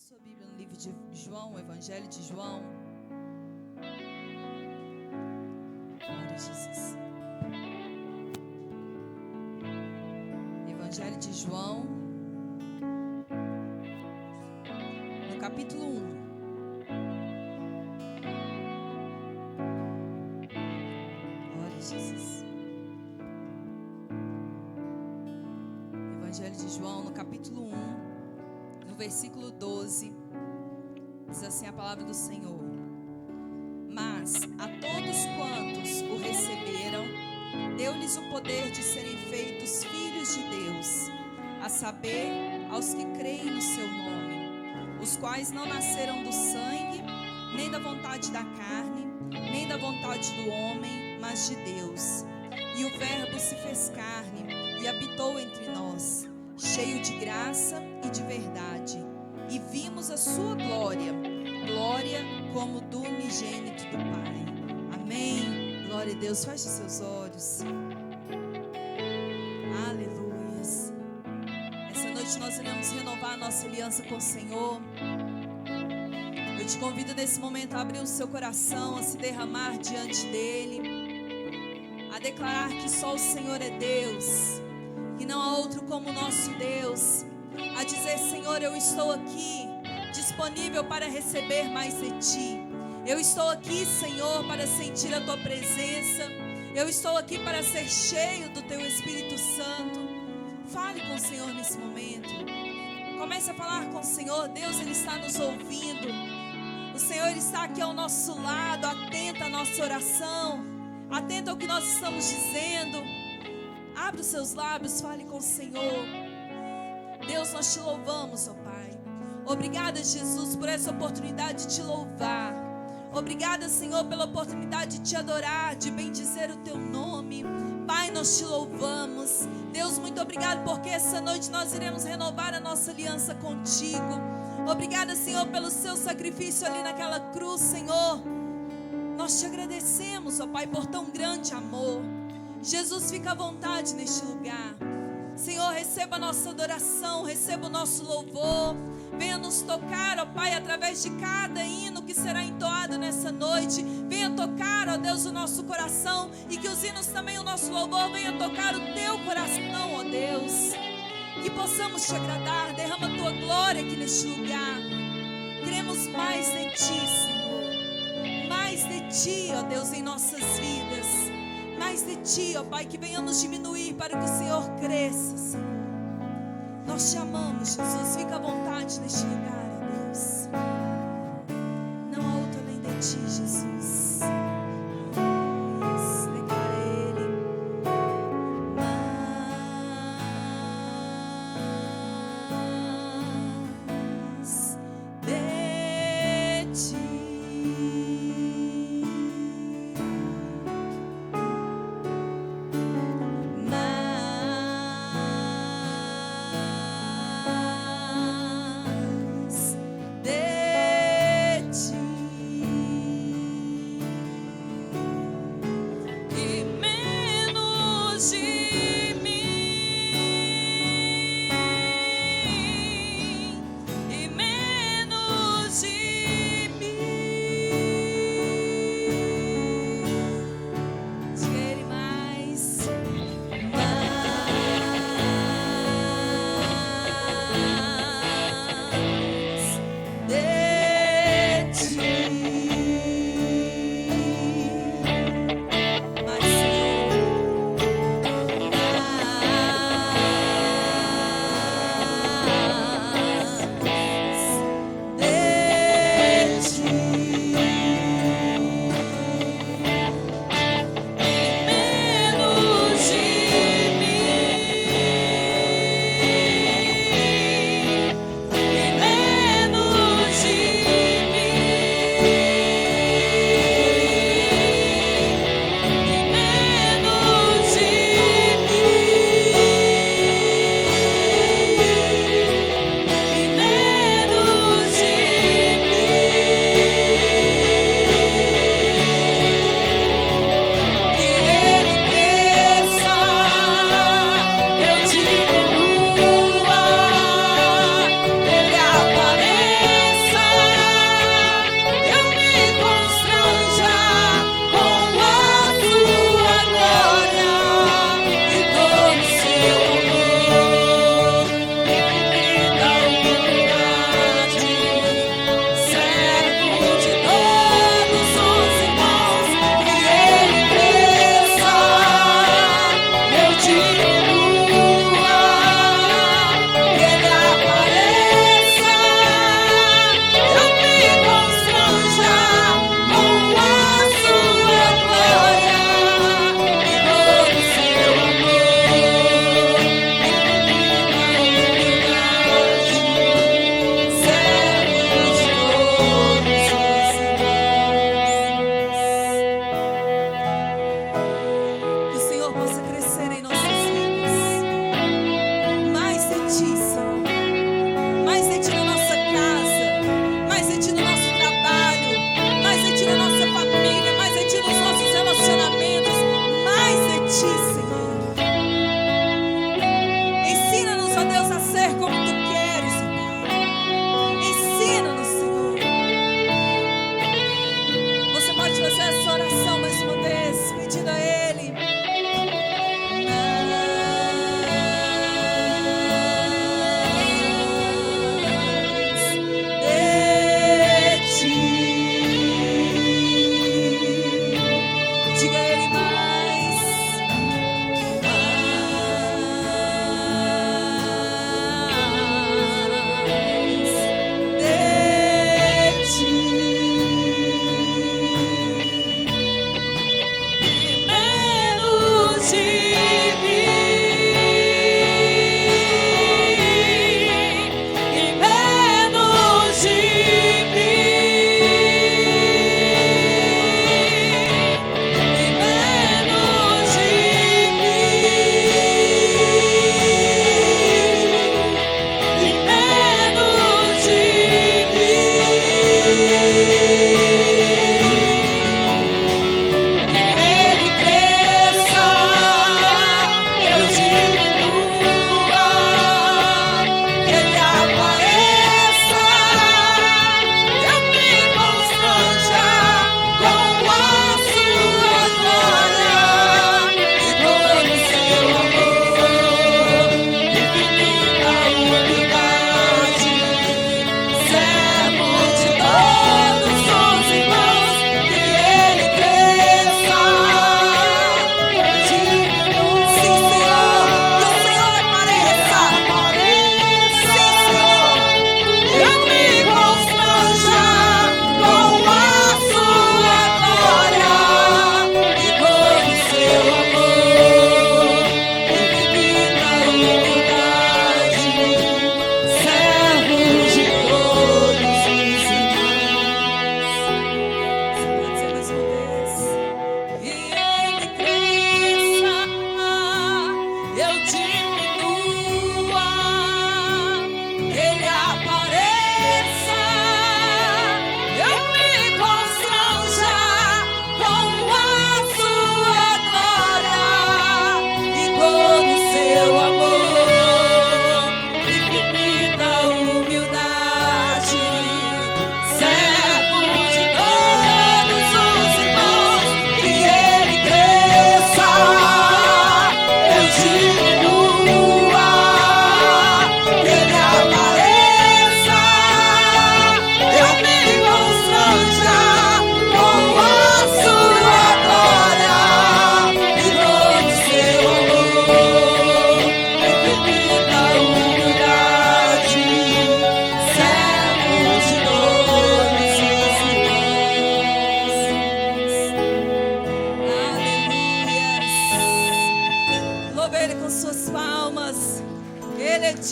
sua Bíblia no livro de João, o Evangelho de João. Glória a Jesus. Evangelho de João, no capítulo 1. Glória a Jesus. Evangelho de João, no capítulo 1. No versículo 12, diz assim a palavra do Senhor: Mas a todos quantos o receberam, deu-lhes o poder de serem feitos filhos de Deus, a saber, aos que creem no seu nome, os quais não nasceram do sangue, nem da vontade da carne, nem da vontade do homem, mas de Deus. E o Verbo se fez carne e habitou entre nós, cheio de graça e de verdade, e vimos a sua glória, glória como do unigênito do Pai. Amém. Glória a Deus. Feche seus olhos. Aleluias. Essa noite nós iremos renovar a nossa aliança com o Senhor. Eu te convido nesse momento a abrir o seu coração, a se derramar diante dele, a declarar que só o Senhor é Deus, que não há outro como o nosso Deus, a dizer: Senhor, eu estou aqui disponível para receber mais de Ti. Eu estou aqui, Senhor, para sentir a Tua presença. Eu estou aqui para ser cheio do Teu Espírito Santo. Fale com o Senhor nesse momento. Comece a falar com o Senhor. Deus, Ele está nos ouvindo. O Senhor, Ele está aqui ao nosso lado, atento à nossa oração, atento ao que nós estamos dizendo. Abra os seus lábios, fale com o Senhor. Deus, nós te louvamos, ó Pai. Obrigada, Jesus, por essa oportunidade de te louvar. Obrigada, Senhor, pela oportunidade de te adorar, de bendizer o teu nome. Pai, nós te louvamos. Deus, muito obrigado, porque essa noite nós iremos renovar a nossa aliança contigo. Obrigada, Senhor, pelo seu sacrifício ali naquela cruz, Senhor. Nós te agradecemos, ó Pai, por tão grande amor. Jesus, fica à vontade neste lugar. Senhor, receba a nossa adoração, receba o nosso louvor. Venha nos tocar, ó Pai, através de cada hino que será entoado nessa noite. Venha tocar, ó Deus, o nosso coração, e que os hinos também, o nosso louvor, venha tocar o teu coração, ó Deus. Que possamos te agradar. Derrama a tua glória aqui neste lugar. Queremos mais de ti, Senhor. Mais de ti, ó Deus, em nossas vidas. Mais de ti, ó Pai, que venhamos diminuir para que o Senhor cresça, Senhor. Nós te amamos, Jesus. Fica à vontade neste lugar, ó Deus. Não há outro além de ti, Jesus. Declara Ele. Mais de ti.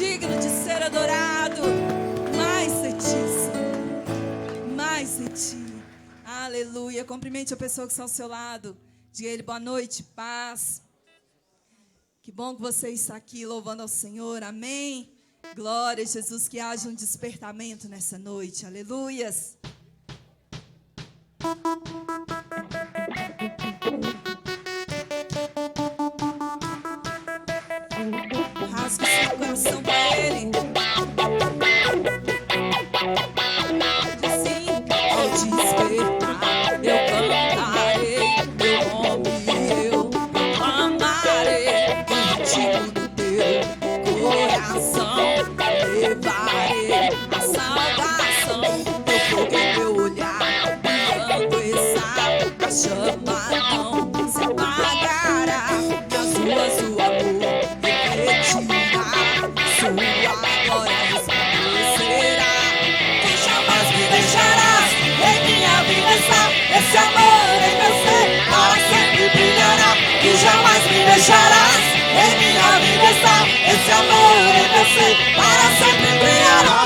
digno de ser adorado. Mais de ti, Senhor. Mais de ti. Aleluia. Cumprimente a pessoa que está ao seu lado. Diga a ele boa noite, paz. Que bom que você está aqui louvando ao Senhor. Amém. Glória a Jesus, que haja um despertamento nessa noite. Aleluias. Rasgue seu coração para Ele. Sim, ao despertar eu cantarei teu nome, eu clamarei o ritmo do teu coração. Levarei a salvação, teu fogo em meu olhar, quando essa a chama não se apagará. Nas ruas o amor refletirá, sua glória resplandecerá. Tu jamais me deixarás, em minha vida está esse amor em meu ser, para sempre brilhará. Tu jamais me deixarás, em minha vida está esse amor em meu ser, para sempre brilhará.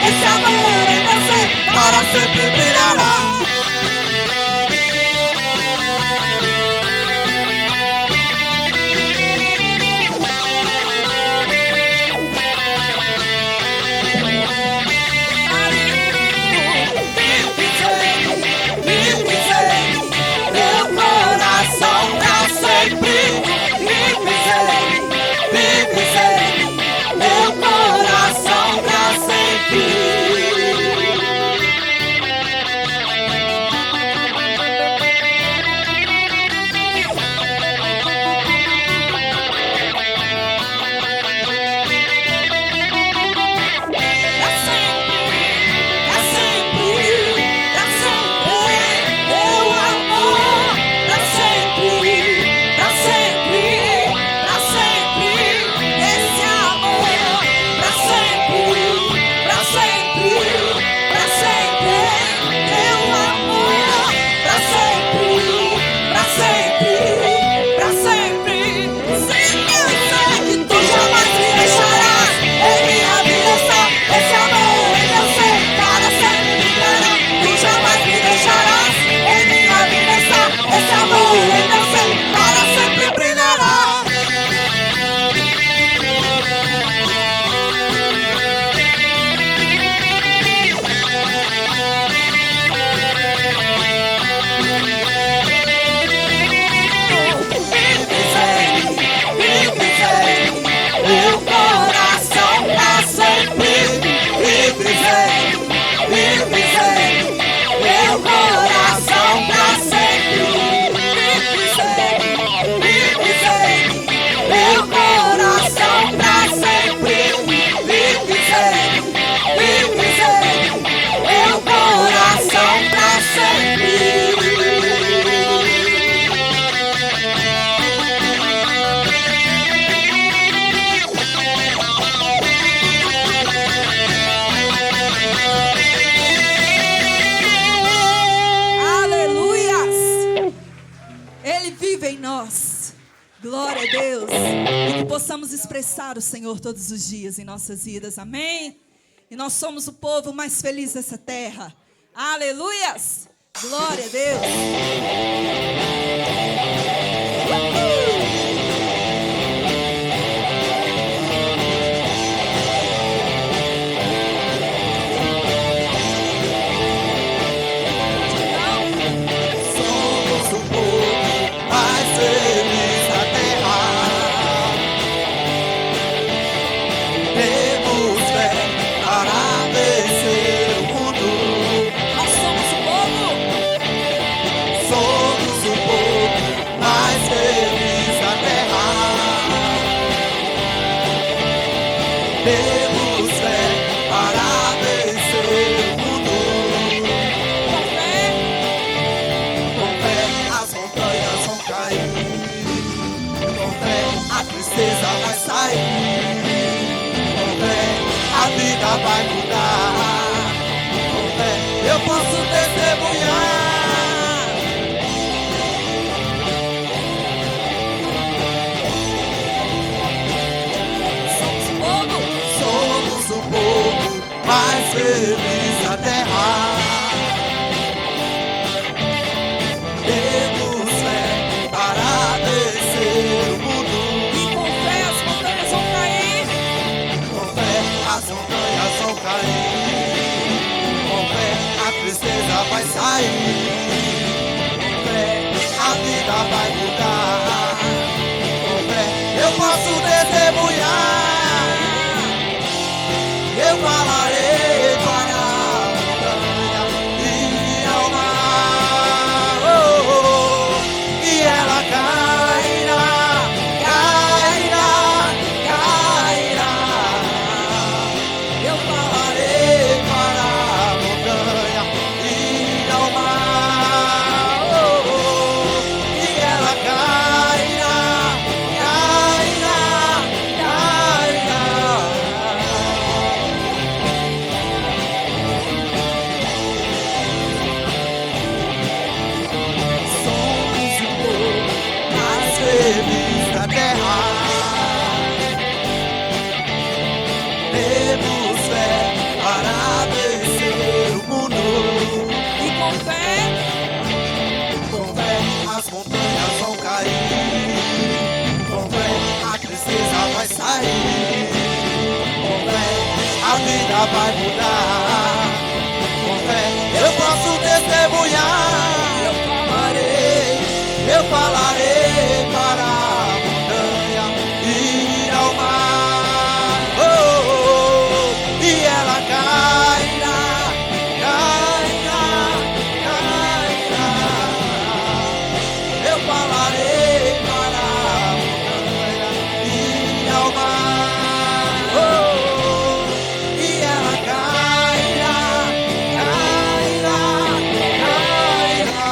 Esse amor em você para sempre brilhará. Meu coração pra sempre. Meu coração pra sempre. Glória a Deus. E que possamos expressar o Senhor todos os dias em nossas vidas. Amém? E nós somos o povo mais feliz dessa terra. Aleluias. Glória a Deus. Vai mudar, com fé eu posso testemunhar. Somos o povo mais feliz da terra. Temos fé para vencer o mundo. E com fé as montanhas vão cair. Com fé as montanhas vão cair. Com fé a tristeza vai sair. Com fé a vida vai mudar. Com fé eu posso testemunhar. Eu falarei para a montanha e ao mar, e ela cairá, cairá, cairá. Eu falarei para a montanha e ao mar, e ela cairá, cairá, cairá. Somos o povo mais feliz da terra. Temos fé para vencer o mundo. E com fé as montanhas vão cair. Com fé a tristeza vai sair. Com fé a vida vai mudar. Com fé eu posso testemunhar. Eu falarei para a montanha e ao mar, e ela cairá, cairá, cairá. Eu falarei para a montanha e ao mar, e ela cairá, cairá, cairá.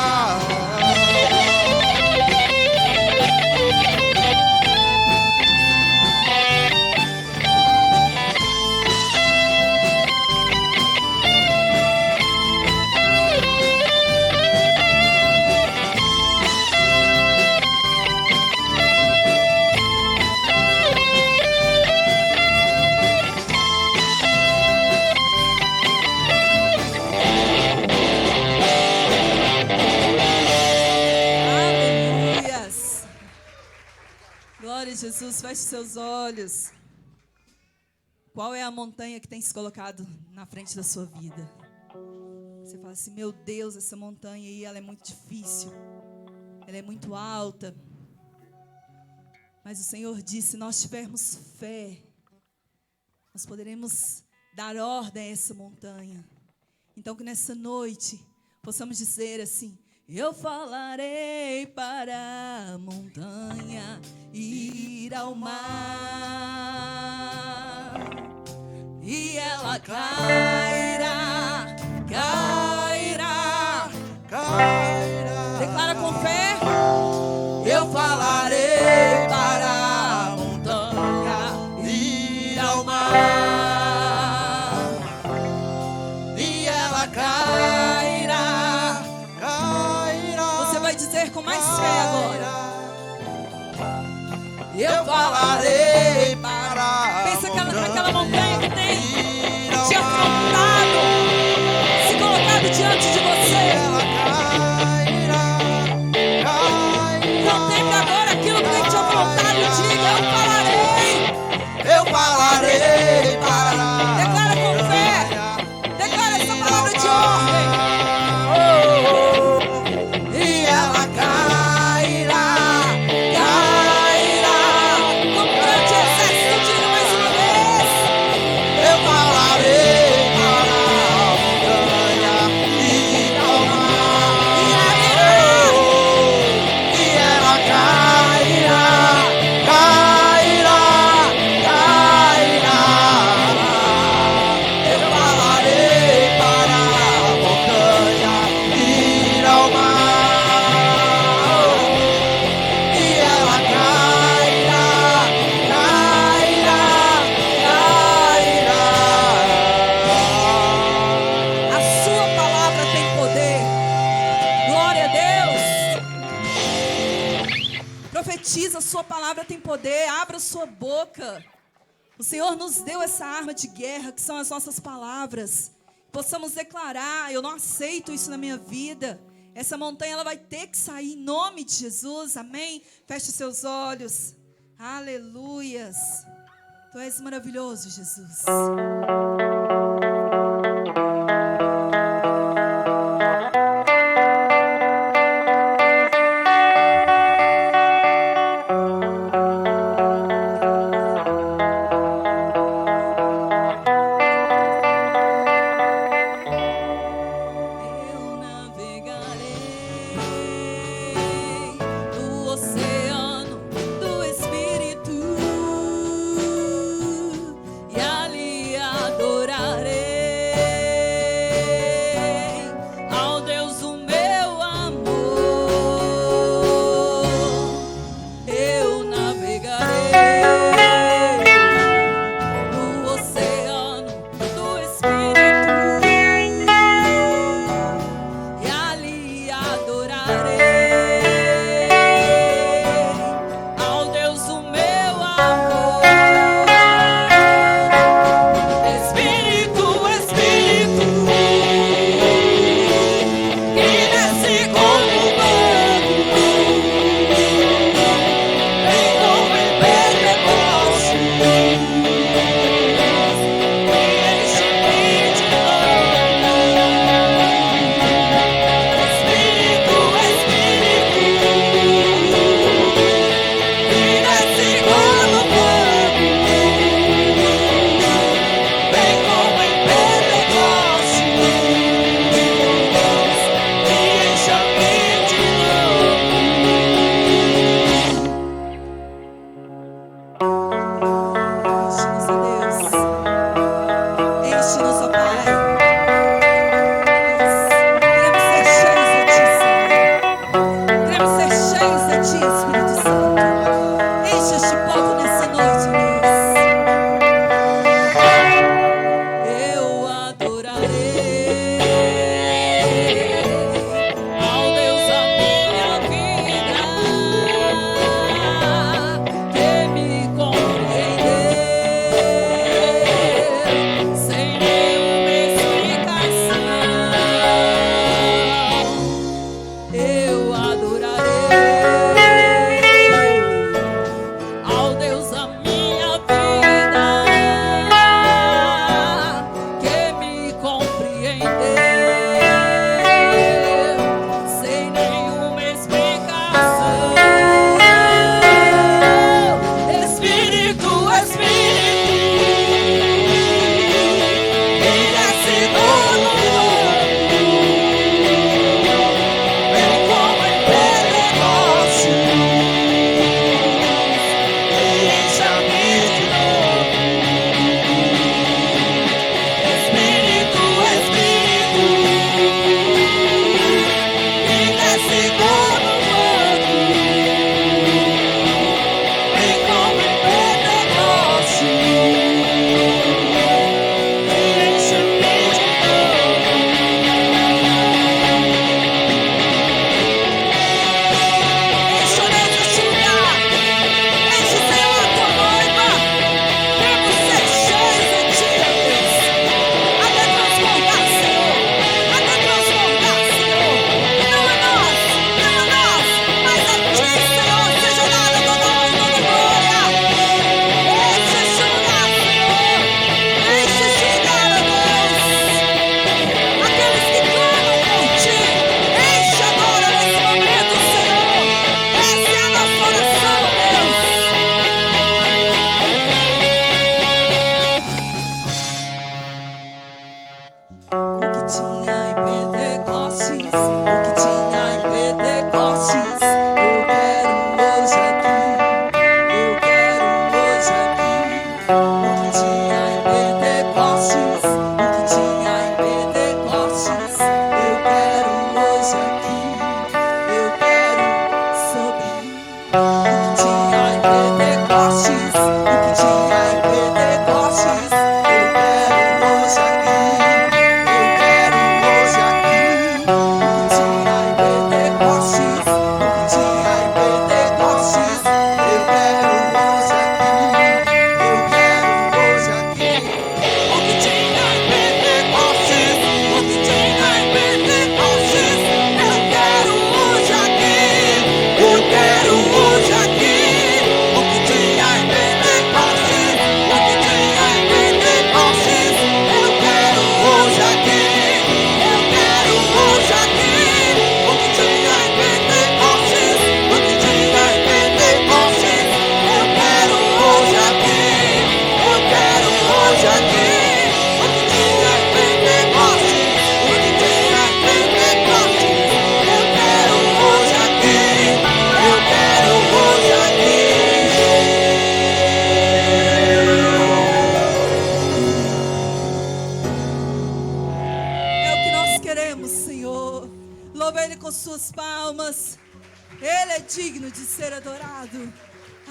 Aleluias. Glória a Jesus, feche seus olhos. Qual é a montanha que tem se colocado na frente da sua vida? Você fala assim, meu Deus, essa montanha aí, ela é muito difícil. Ela é muito alta. Mas o Senhor disse, se nós tivermos fé, nós poderemos dar ordem a essa montanha. Então que nessa noite possamos dizer assim, eu falarei para a montanha ir ao mar, e ela cairá, cairá, Cairá. declara com fé. Eu falarei para a montanha ir ao mar, e ela cairá, cairá. Você vai dizer com mais fé agora. Eu falarei para a Pensa naquela montanha que tem ir ao te afrontado, se colocado diante de você. ela cairá, cairá. Contemple agora sua palavra tem poder. Abra sua boca. O Senhor nos deu essa arma de guerra, que são as nossas palavras. Possamos declarar: eu não aceito isso na minha vida. Essa montanha, ela vai ter que sair em nome de Jesus. Amém? Feche os seus olhos. Aleluias. Tu és maravilhoso, Jesus. Adorarei.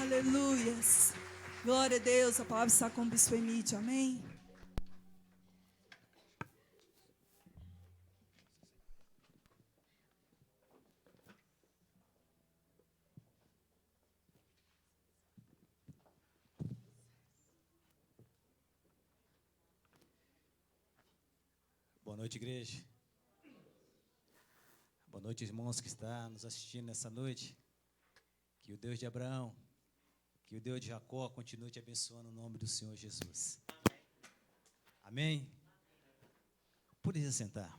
Aleluias. Glória a Deus. A palavra está com o bispo Emílio. Amém. Boa noite, igreja. Boa noite, irmãos que estão nos assistindo nessa noite. Que o Deus de Abraão, que o Deus de Jacó continue te abençoando no nome do Senhor Jesus. Amém? Pode sentar.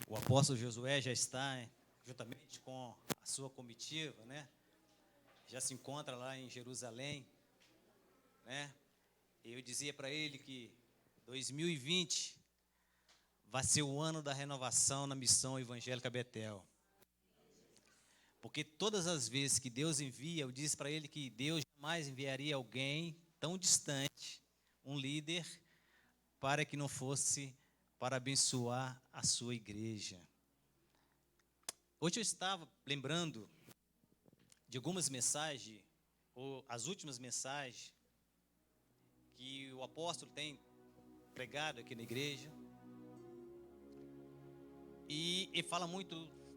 O apóstolo Josué já está, juntamente com a sua comitiva, né? Já se encontra lá em Jerusalém, né? Eu dizia para ele que 2020 vai ser o ano da renovação na missão evangélica Betel. Porque todas as vezes que Deus envia, eu disse para ele que Deus jamais enviaria alguém tão distante, um líder, para que não fosse para abençoar a sua igreja. Hoje eu estava lembrando de algumas mensagens, ou as últimas mensagens, que o apóstolo tem pregado aqui na igreja. E ele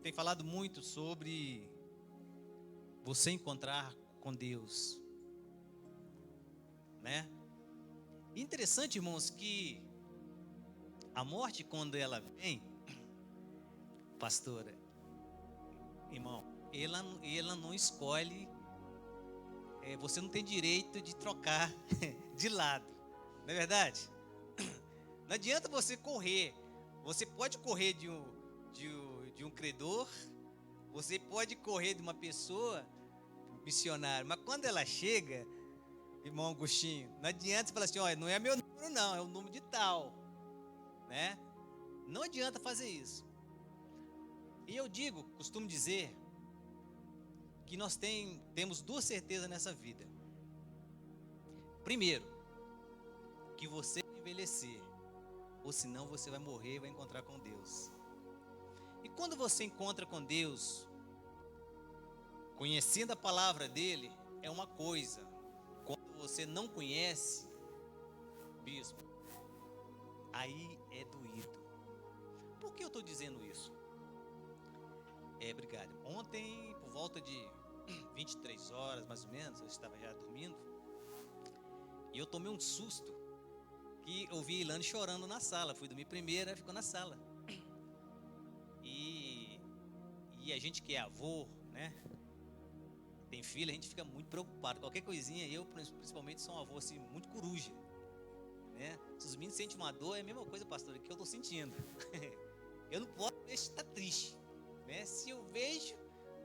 tem falado muito sobre você encontrar com Deus, né? Interessante, irmãos, que a morte, quando ela vem, pastora, irmão, ela não escolhe. Você não tem direito de trocar de lado, não é verdade? Não adianta você correr. Você pode correr de um credor, você pode correr de uma pessoa missionária, mas quando ela chega, irmão Agostinho, não adianta você falar assim: olha, não é meu número não, é o número de tal, né? Não adianta fazer isso. E eu costumo dizer, que nós temos duas certezas nessa vida. Primeiro, que você vai envelhecer, ou senão você vai morrer e vai encontrar com Deus. E quando você encontra com Deus, conhecendo a palavra dele, é uma coisa. Quando você não conhece, bispo, aí é doído. Por que eu estou dizendo isso? Obrigado. Ontem, por volta de 23 horas, mais ou menos, eu estava já dormindo, e eu tomei um susto, que eu vi Ilane chorando na sala. Fui dormir primeiro, ela ficou na sala. E a gente que é avô, né, tem filho, a gente fica muito preocupado. Qualquer coisinha, eu principalmente sou um avô assim, muito coruja, né? Se os meninos sentem uma dor, é a mesma coisa, pastor, que eu estou sentindo. Eu não posso estar triste, né? Se eu vejo,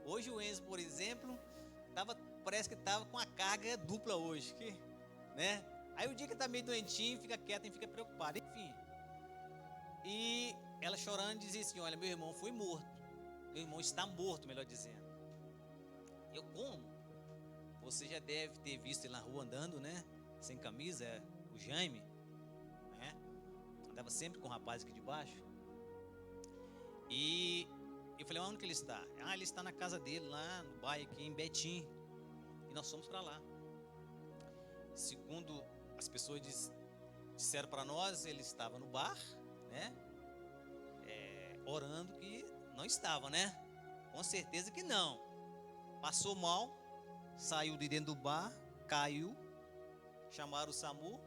hoje o Enzo, por exemplo, parece que estava com a carga dupla hoje, né? Aí o dia que está meio doentinho, fica quieto e fica preocupado, enfim. E ela chorando dizia assim: olha, meu irmão foi morto. Meu irmão está morto, melhor dizendo. Eu como? Você já deve ter visto ele na rua andando, né? Sem camisa, o Jaime, né? Andava sempre com o rapaz aqui de baixo. E eu falei: onde que ele está? Ele está na casa dele, lá no bairro, aqui em Betim. E nós fomos para lá. Segundo as pessoas disseram para nós, ele estava no bar, né? Orando, que não estava, né? Com certeza que não. Passou mal, saiu de dentro do bar, caiu, chamaram o SAMU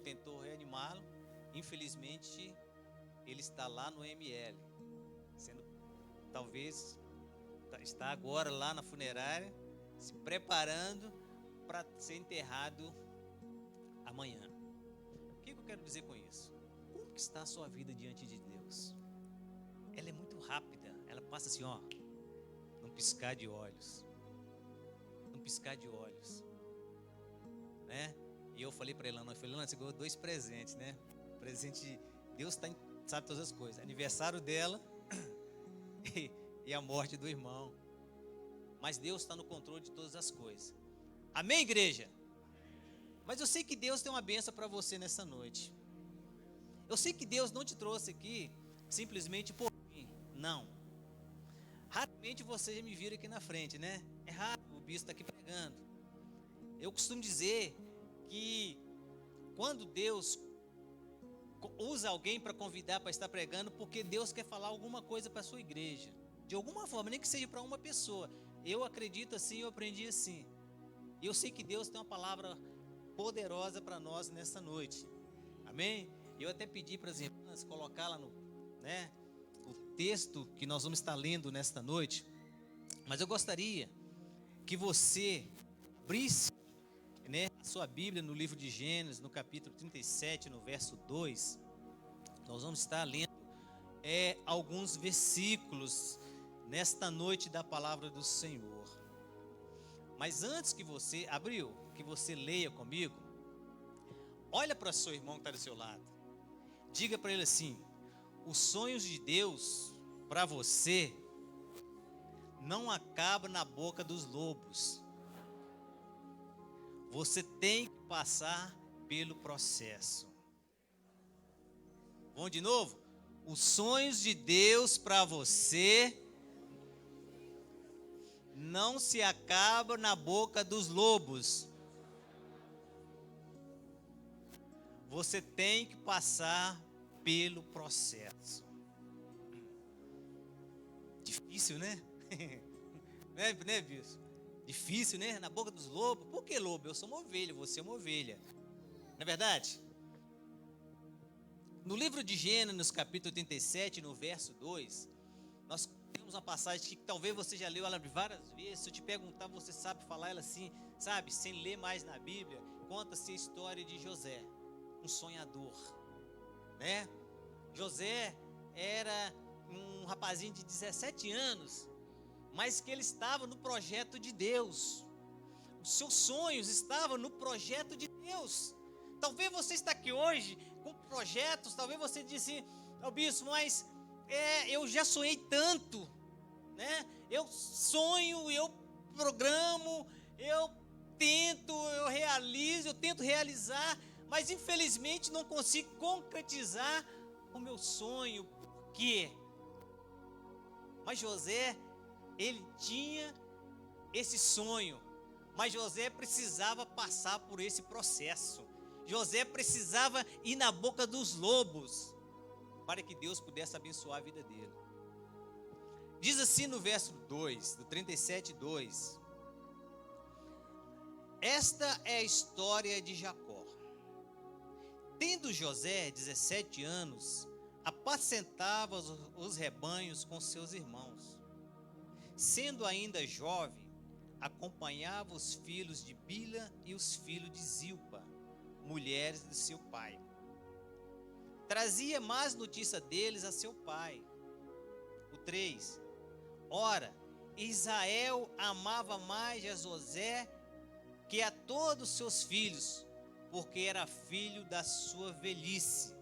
tentou reanimá-lo. Infelizmente, ele está lá no ML, talvez está agora lá na funerária, se preparando para ser enterrado amanhã. O que eu quero dizer com isso? Como que está a sua vida diante de Deus? Ela é muito rápida, ela passa assim, ó, num piscar de olhos, né? E eu falei para Elana, você ganhou 2 presentes, né? Presente, Deus sabe todas as coisas, aniversário dela e a morte do irmão. Mas Deus está no controle de todas as coisas. Amém, igreja? Mas eu sei que Deus tem uma bênção para você nessa noite. Eu sei que Deus não te trouxe aqui simplesmente por mim. Não. Raramente vocês me viram aqui na frente, né? É raro o bispo estar aqui pregando. Eu costumo dizer que quando Deus usa alguém para convidar para estar pregando, porque Deus quer falar alguma coisa para a sua igreja. De alguma forma, nem que seja para uma pessoa. Eu acredito assim, eu aprendi assim. E eu sei que Deus tem uma palavra poderosa para nós nessa noite. Amém? Eu até pedi para as irmãs colocar lá o texto que nós vamos estar lendo nesta noite. Mas eu gostaria que você abrisse, a sua Bíblia no livro de Gênesis, no capítulo 37, no verso 2. Nós vamos estar lendo alguns versículos nesta noite da palavra do Senhor. Mas antes que você leia comigo, olha para o seu irmão que está do seu lado. Diga para ele assim: os sonhos de Deus para você não acabam na boca dos lobos. Você tem que passar pelo processo. Vamos de novo? Os sonhos de Deus para você não se acabam na boca dos lobos. Você tem que passar pelo processo. Difícil, né? Né, bispo? Difícil, né? Na boca dos lobos. Por que lobo? Eu sou uma ovelha, você é uma ovelha. Não é verdade? No livro de Gênesis, capítulo 37, no verso 2, nós temos uma passagem que talvez você já leu ela várias vezes. Se eu te perguntar, você sabe falar ela assim, sabe? Sem ler mais na Bíblia. Conta-se a história de José, um sonhador, né? José era um rapazinho de 17 anos, mas que ele estava no projeto de Deus. Os seus sonhos estavam no projeto de Deus. Talvez você está aqui hoje com projetos, talvez você disse: bispo, mas eu já sonhei tanto, né? Eu sonho, eu programo, eu tento realizar, mas infelizmente não consigo concretizar o meu sonho. Por quê? Mas José, ele tinha esse sonho, mas José precisava passar por esse processo. José precisava ir na boca dos lobos para que Deus pudesse abençoar a vida dele. Diz assim no verso 2, do 37:2. Esta é a história de Jacó. Tendo José 17 anos, apacentava os rebanhos com seus irmãos. Sendo ainda jovem, acompanhava os filhos de Bila e os filhos de Zilpa, mulheres de seu pai. Trazia más notícia deles a seu pai. O 3. Ora, Israel amava mais a José que a todos os seus filhos, porque era filho da sua velhice.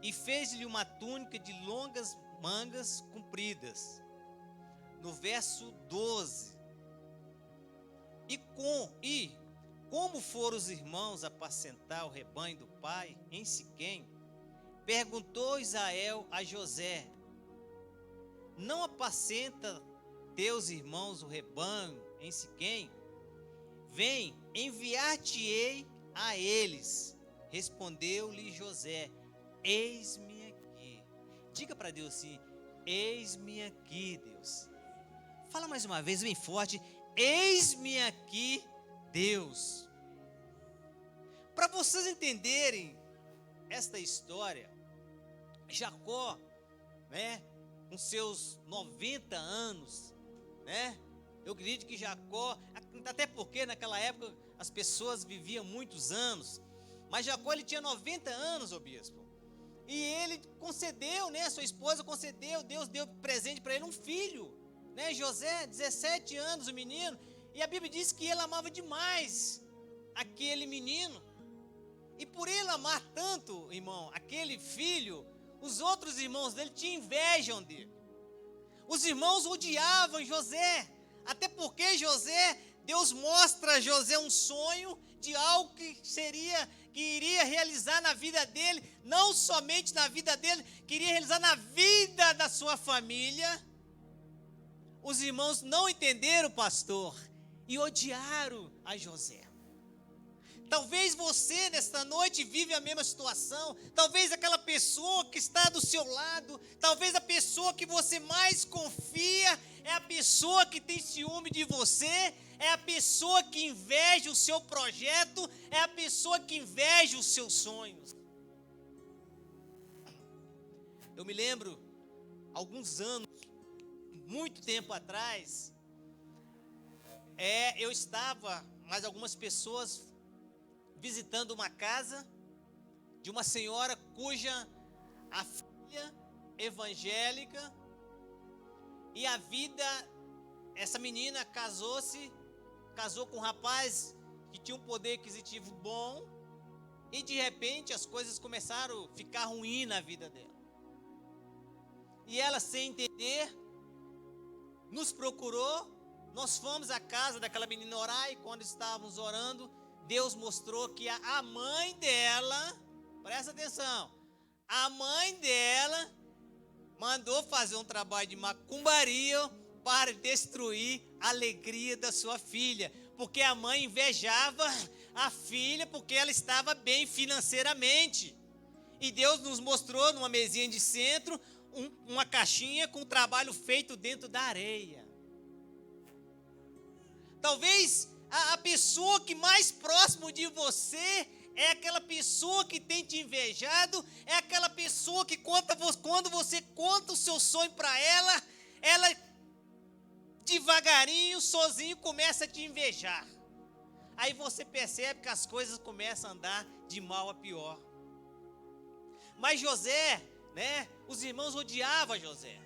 E fez-lhe uma túnica de longas mangas compridas. No verso 12. E como foram os irmãos apacentar o rebanho do pai em Siquém, perguntou Israel a José: não apacenta teus irmãos o rebanho em Siquém? Vem, enviar-te-ei a eles. Respondeu-lhe José: eis-me aqui. Diga para Deus assim: eis-me aqui, Deus. Fala mais uma vez, bem forte: eis-me aqui, Deus. Para vocês entenderem esta história, Jacó, com seus 90 anos, eu acredito que Jacó, até porque naquela época as pessoas viviam muitos anos, mas Jacó, ele tinha 90 anos, ô bispo, e ele concedeu, sua esposa concedeu, Deus deu presente para ele um filho, José, 17 anos, o menino, e a Bíblia diz que ele amava demais aquele menino, e por ele amar tanto, irmão, aquele filho, os outros irmãos dele tinham inveja dele. Os irmãos odiavam José, até porque Deus mostra a José um sonho de algo que iria realizar na vida dele, não somente na vida dele, queria realizar na vida da sua família. os irmãos não entenderam, pastor, e odiaram a José. Talvez você nesta noite vive a mesma situação. Talvez aquela pessoa que está do seu lado, talvez a pessoa que você mais confia, é a pessoa que tem ciúme de você, é a pessoa que inveja o seu projeto, é a pessoa que inveja os seus sonhos. Eu me lembro, alguns anos, muito tempo atrás, eu estava, mais algumas pessoas, visitando uma casa de uma senhora cuja a filha evangélica, e a vida, essa menina casou com um rapaz que tinha um poder aquisitivo bom, e de repente as coisas começaram a ficar ruins na vida dela. E ela, sem entender, nos procurou. Nós fomos à casa daquela menina orar, e quando estávamos orando, Deus mostrou que a mãe dela, presta atenção, a mãe dela mandou fazer um trabalho de macumbaria para destruir a alegria da sua filha, porque a mãe invejava a filha porque ela estava bem financeiramente. E Deus nos mostrou numa mesinha de centro uma caixinha com trabalho feito dentro da areia. Talvez a pessoa que mais próximo de você é aquela pessoa que tem te invejado, é aquela pessoa que quando você conta o seu sonho para ela, ela devagarinho, sozinho, começa a te invejar. Aí você percebe que as coisas começam a andar de mal a pior. Mas José, os irmãos odiavam José.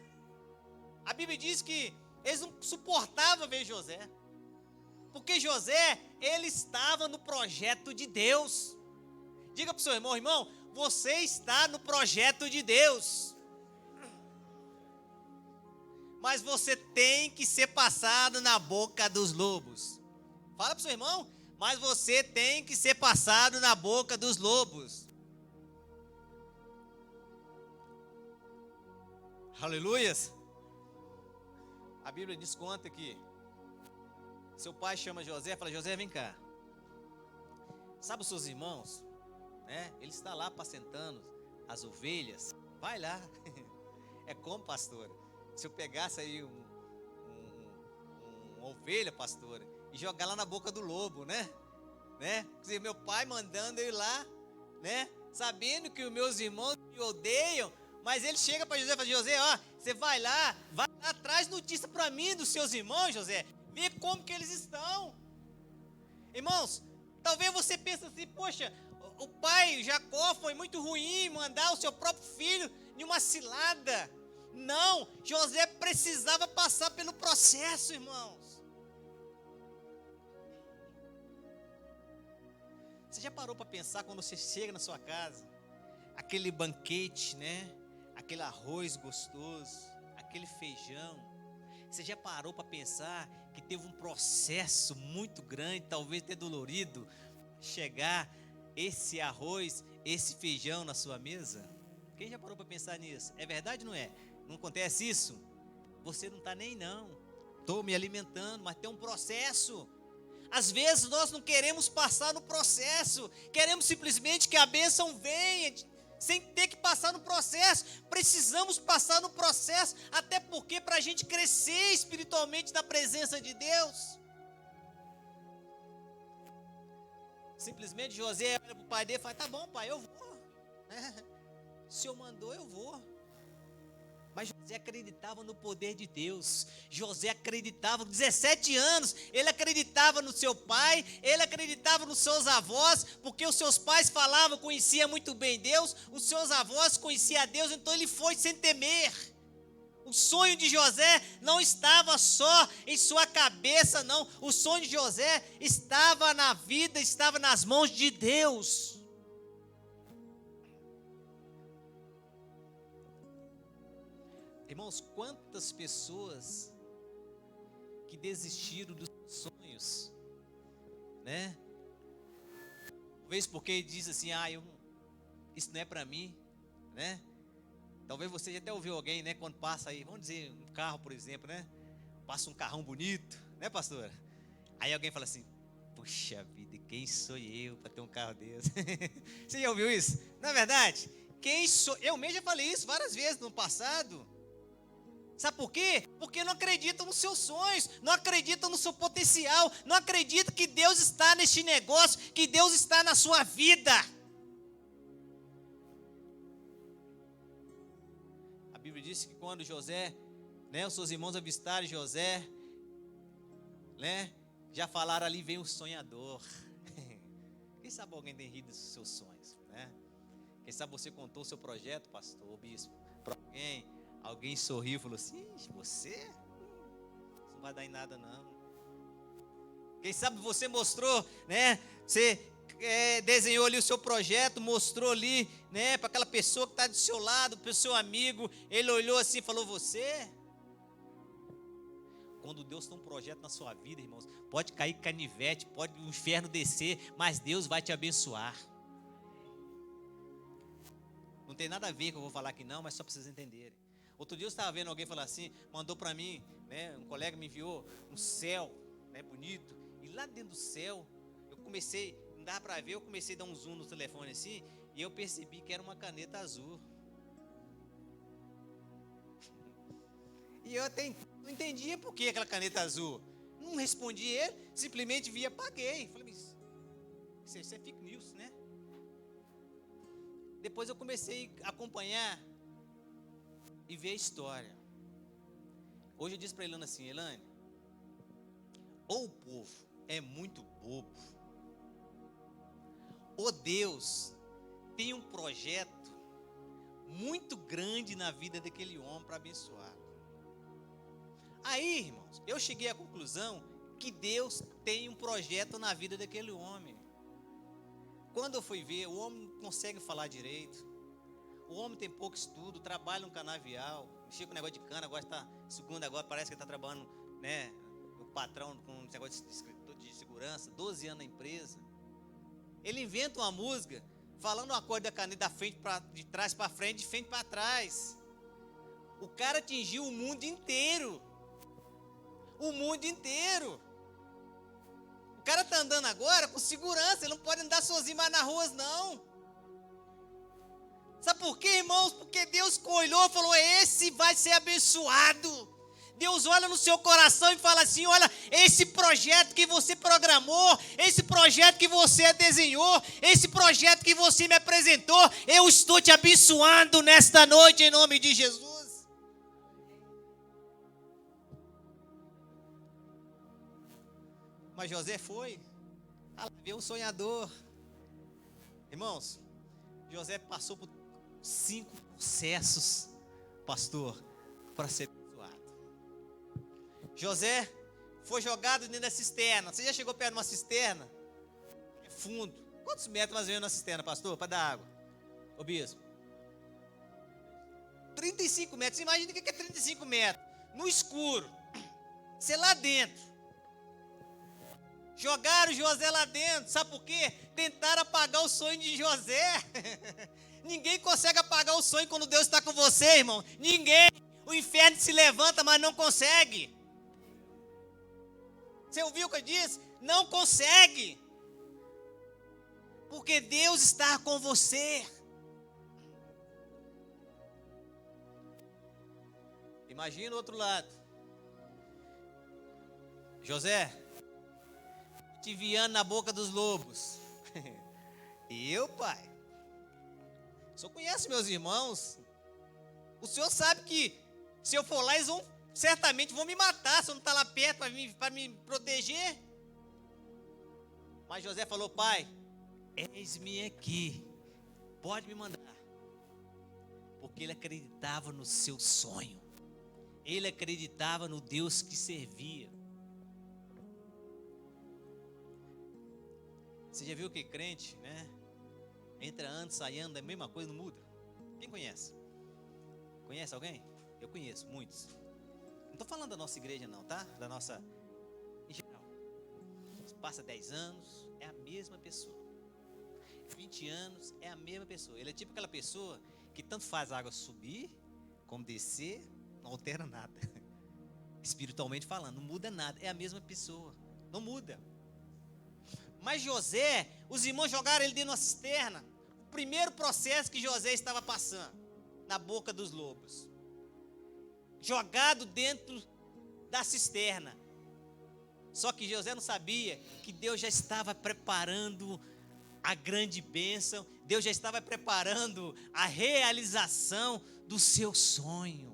A Bíblia diz que eles não suportavam ver José, porque José, ele estava no projeto de Deus. Diga para o seu irmão, você está no projeto de Deus. Mas você tem que ser passado na boca dos lobos. Fala para o seu irmão, mas você tem que ser passado na boca dos lobos. Aleluias. A Bíblia diz, conta que seu pai chama José e fala, José, vem cá. Sabe os seus irmãos? Ele está lá apacentando as ovelhas. Vai lá. É como, pastora, se eu pegasse aí uma ovelha, pastora, e jogar lá na boca do lobo, né? Quer dizer, meu pai mandando eu ir lá, sabendo que os meus irmãos me odeiam, mas ele chega para José e fala, José, ó, você vai lá, traz notícia para mim dos seus irmãos, José, vê como que eles estão. Irmãos, talvez você pense assim, poxa, o pai Jacó foi muito ruim mandar o seu próprio filho em uma cilada. Não, José precisava passar pelo processo, irmãos. Você já parou para pensar quando você chega na sua casa, aquele banquete, aquele arroz gostoso, aquele feijão? Você já parou para pensar que teve um processo muito grande, talvez até dolorido, chegar esse arroz, esse feijão na sua mesa? Quem já parou para pensar nisso? É verdade ou não é? Não acontece isso? Você não está nem não. Estou me alimentando, mas tem um processo. Às vezes nós não queremos passar no processo, queremos simplesmente que a bênção venha, sem ter que passar no processo. Precisamos passar no processo, até porque para a gente crescer espiritualmente na presença de Deus. Simplesmente José olha para o pai dele e fala, tá bom, pai, eu vou. O senhor mandou, eu vou. Mas José acreditava no poder de Deus. José acreditava, 17 anos, ele acreditava no seu pai, ele acreditava nos seus avós, porque os seus pais falavam, conhecia muito bem Deus, os seus avós conheciam a Deus, então ele foi sem temer. O sonho de José não estava só em sua cabeça, não. O sonho de José estava na vida, estava nas mãos de Deus. Irmãos, quantas pessoas que desistiram dos sonhos, Talvez porque diz assim, isso não é para mim, Talvez você já até ouviu alguém, quando passa aí, vamos dizer, um carro, por exemplo, passa um carrão bonito, né, pastora? Aí alguém fala assim: puxa vida, quem sou eu para ter um carro desse? Você já ouviu isso? Não é verdade? Quem sou eu? Mesmo já falei isso várias vezes no passado. Sabe por quê? Porque não acreditam nos seus sonhos, não acreditam no seu potencial, não acreditam que Deus está neste negócio, que Deus está na sua vida. A Bíblia diz que quando José, né, os seus irmãos avistaram José, né, já falaram ali, vem o sonhador. Quem sabe alguém tem rido dos seus sonhos, né? Quem sabe você contou o seu projeto, pastor, ou bispo, para alguém sorriu e falou assim: você? Não vai dar em nada não. Quem sabe você mostrou, né? Você desenhou ali o seu projeto, mostrou ali, né, para aquela pessoa que está do seu lado, para o seu amigo. Ele olhou assim e falou: você? Quando Deus tem um projeto na sua vida, irmãos, pode cair canivete, pode o inferno descer, mas Deus vai te abençoar. Não tem nada a ver com o que eu vou falar aqui não, mas só para vocês entenderem. Outro dia eu estava vendo alguém falar assim, mandou para mim, né, um colega me enviou um céu, né, bonito, e lá dentro do céu, eu comecei, não dava para ver, eu comecei a dar um zoom no telefone assim, e eu percebi que era uma caneta azul. E eu até não entendia por que aquela caneta azul. Não respondi ele, simplesmente vi e apaguei. Falei: isso é fake news, né? Depois eu comecei a acompanhar e ver a história. Hoje eu disse para Elane assim: Elane, ou o povo é muito bobo, ou Deus tem um projeto muito grande na vida daquele homem para abençoar. Aí, irmãos, eu cheguei à conclusão que Deus tem um projeto na vida daquele homem. Quando eu fui ver, o homem não consegue falar direito, o homem tem pouco estudo, trabalha no canavial, mexia com negócio de cana, agora está, segundo agora, parece que está trabalhando, né, o patrão com um negócio de segurança, 12 anos na empresa. Ele inventa uma música, falando uma coisa da caneta de trás para frente, de frente para trás. O cara atingiu o mundo inteiro. O mundo inteiro. O cara está andando agora com segurança, ele não pode andar sozinho mais nas ruas, não. Sabe por quê, irmãos? Porque Deus olhou e falou: esse vai ser abençoado. Deus olha no seu coração e fala assim: olha, esse projeto que você programou, esse projeto que você desenhou, esse projeto que você me apresentou, eu estou te abençoando nesta noite em nome de Jesus. Mas José foi, viu um sonhador. Irmãos, José passou por 5 processos, pastor, para ser abençoado. José foi jogado dentro da cisterna. Você já chegou perto de uma cisterna? É fundo. Quantos metros mais ou menos na cisterna, pastor, para dar água? Ô bispo? 35 metros. Você imagina o que é 35 metros? No escuro. Você lá dentro. Jogaram José lá dentro, sabe por quê? Tentaram apagar o sonho de José. Ninguém consegue apagar o sonho quando Deus está com você, irmão. Ninguém. O inferno se levanta, mas não consegue. Você ouviu o que eu disse? Não consegue. Porque Deus está com você. Imagina o outro lado. José, te enviando na boca dos lobos. E eu, pai? O senhor conhece meus irmãos? O senhor sabe que se eu for lá, eles certamente vão me matar, se eu não estar lá perto para me proteger. Mas José falou: pai, eis-me aqui, pode me mandar. Porque ele acreditava no seu sonho. Ele acreditava no Deus que servia. Você já viu que crente, né? Entra ano, sai ano, é a mesma coisa, não muda. Quem conhece? Conhece alguém? Eu conheço, muitos. Não estou falando da nossa igreja não, tá? Da nossa, em geral. Passa 10 anos, é a mesma pessoa. 20 anos, é a mesma pessoa. Ele é tipo aquela pessoa que tanto faz a água subir, como descer, não altera nada. espiritualmente falando, não muda nada, é a mesma pessoa, não muda. Mas José, os irmãos jogaram ele dentro de uma cisterna. O primeiro processo que José estava passando, na boca dos lobos, jogado dentro da cisterna. Só que José não sabia que Deus já estava preparando a grande bênção, Deus já estava preparando a realização do seu sonho.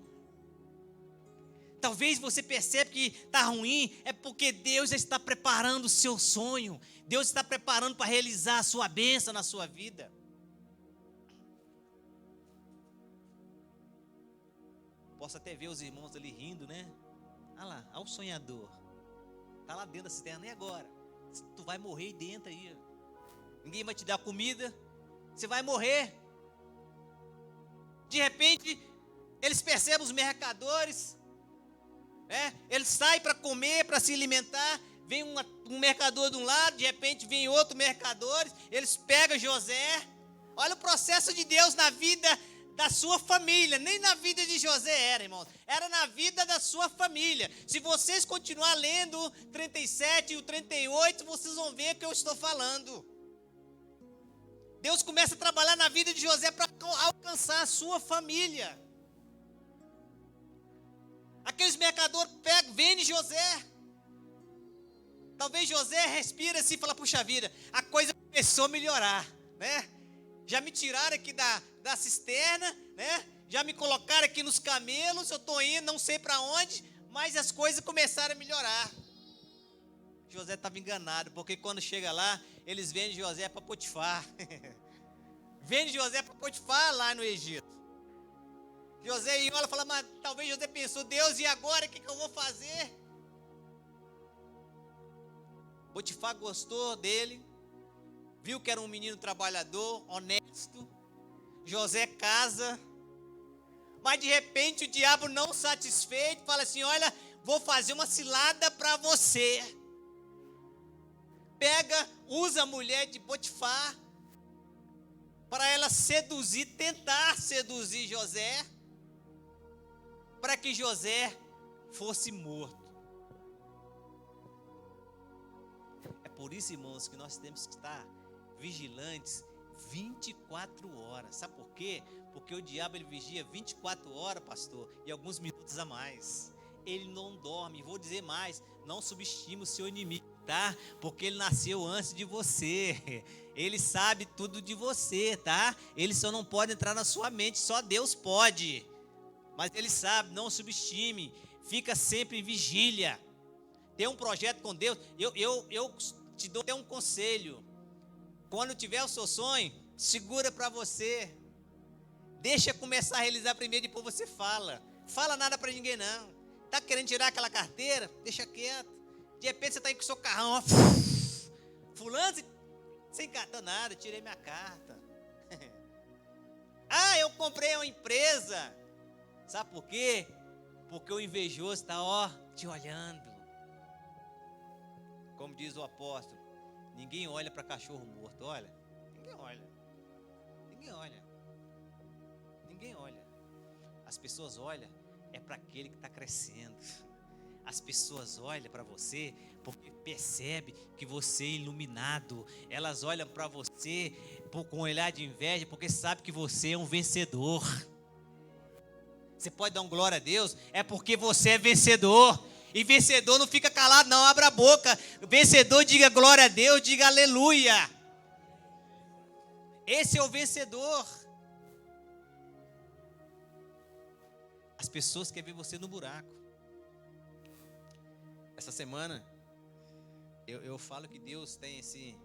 Talvez você perceba que está ruim, é porque Deus já está preparando o seu sonho. Deus está preparando para realizar a sua bênção na sua vida. Posso até ver os irmãos ali rindo, né? Olha lá, olha o sonhador. Está lá dentro da cisterna, e agora? Tu vai morrer aí dentro aí. Ninguém vai te dar comida, você vai morrer. De repente, eles percebem os mercadores, eles saem para comer, para se alimentar. Vem um mercador de um lado, de repente vem outro mercador, eles pegam José. Olha o processo de Deus na vida da sua família. Nem na vida de José era, irmãos, era na vida da sua família. Se vocês continuar lendo o 37 e o 38, vocês vão ver o que eu estou falando. Deus começa a trabalhar na vida de José para alcançar a sua família. Aqueles mercadores vendem José. Talvez José respira assim e fala, puxa vida, a coisa começou a melhorar, né? Já me tiraram aqui da cisterna, né? Já me colocaram aqui nos camelos, eu estou indo, não sei para onde, mas as coisas começaram a melhorar. José estava enganado, porque quando chega lá, eles vendem José para Potifar. Vende José para Potifar lá no Egito. José olha e fala, mas talvez José pensou, Deus, e agora o que eu vou fazer? Potifar gostou dele, viu que era um menino trabalhador, honesto. José casa, mas de repente o diabo não satisfeito, fala assim, olha, vou fazer uma cilada para você. Usa a mulher de Potifar, para ela tentar seduzir José, para que José fosse morto. É por isso, irmãos, que nós temos que estar vigilantes 24 horas. Sabe por quê? Porque o diabo ele vigia 24 horas, pastor, e alguns minutos a mais. Ele não dorme. Vou dizer mais, não subestime o seu inimigo, tá? Porque ele nasceu antes de você. Ele sabe tudo de você, tá? Ele só não pode entrar na sua mente, só Deus pode. Mas ele sabe, não subestime. Fica sempre em vigília. Tem um projeto com Deus. Eu te dou até um conselho. Quando tiver o seu sonho, segura para você. Deixa começar a realizar primeiro, depois você fala. Fala nada para ninguém não. Tá querendo tirar aquela carteira? Deixa quieto. De repente você tá aí com o seu carrão, ó. Fulano, sem cartão nada, tirei minha carta. Eu comprei uma empresa. Sabe por quê? Porque o invejoso está, te olhando. Como diz o apóstolo, ninguém olha para cachorro morto, olha. Ninguém olha. Ninguém olha. Ninguém olha. As pessoas olham para aquele que está crescendo. As pessoas olham para você porque percebem que você é iluminado. Elas olham para você com um olhar de inveja porque sabem que você é um vencedor. Você pode dar um glória a Deus, é porque você é vencedor. E vencedor não fica calado não, abra a boca. Vencedor diga glória a Deus, diga aleluia. Esse é o vencedor. As pessoas querem ver você no buraco. Essa semana, eu falo que Deus tem esse...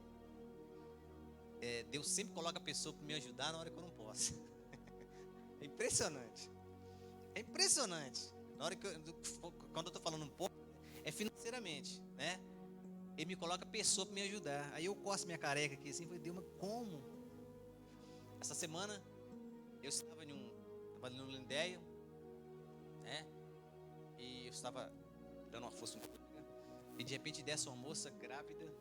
Deus sempre coloca a pessoa para me ajudar na hora que eu não posso. É impressionante. É impressionante. Na hora quando eu estou falando um pouco, é financeiramente, né? Ele me coloca a pessoa para me ajudar. Aí eu coço minha careca aqui assim, falei, Deus, mas como? Essa semana, eu estava trabalhando no Lindéia, né? E eu estava dando uma força um pouco, né? E de repente desce uma moça grávida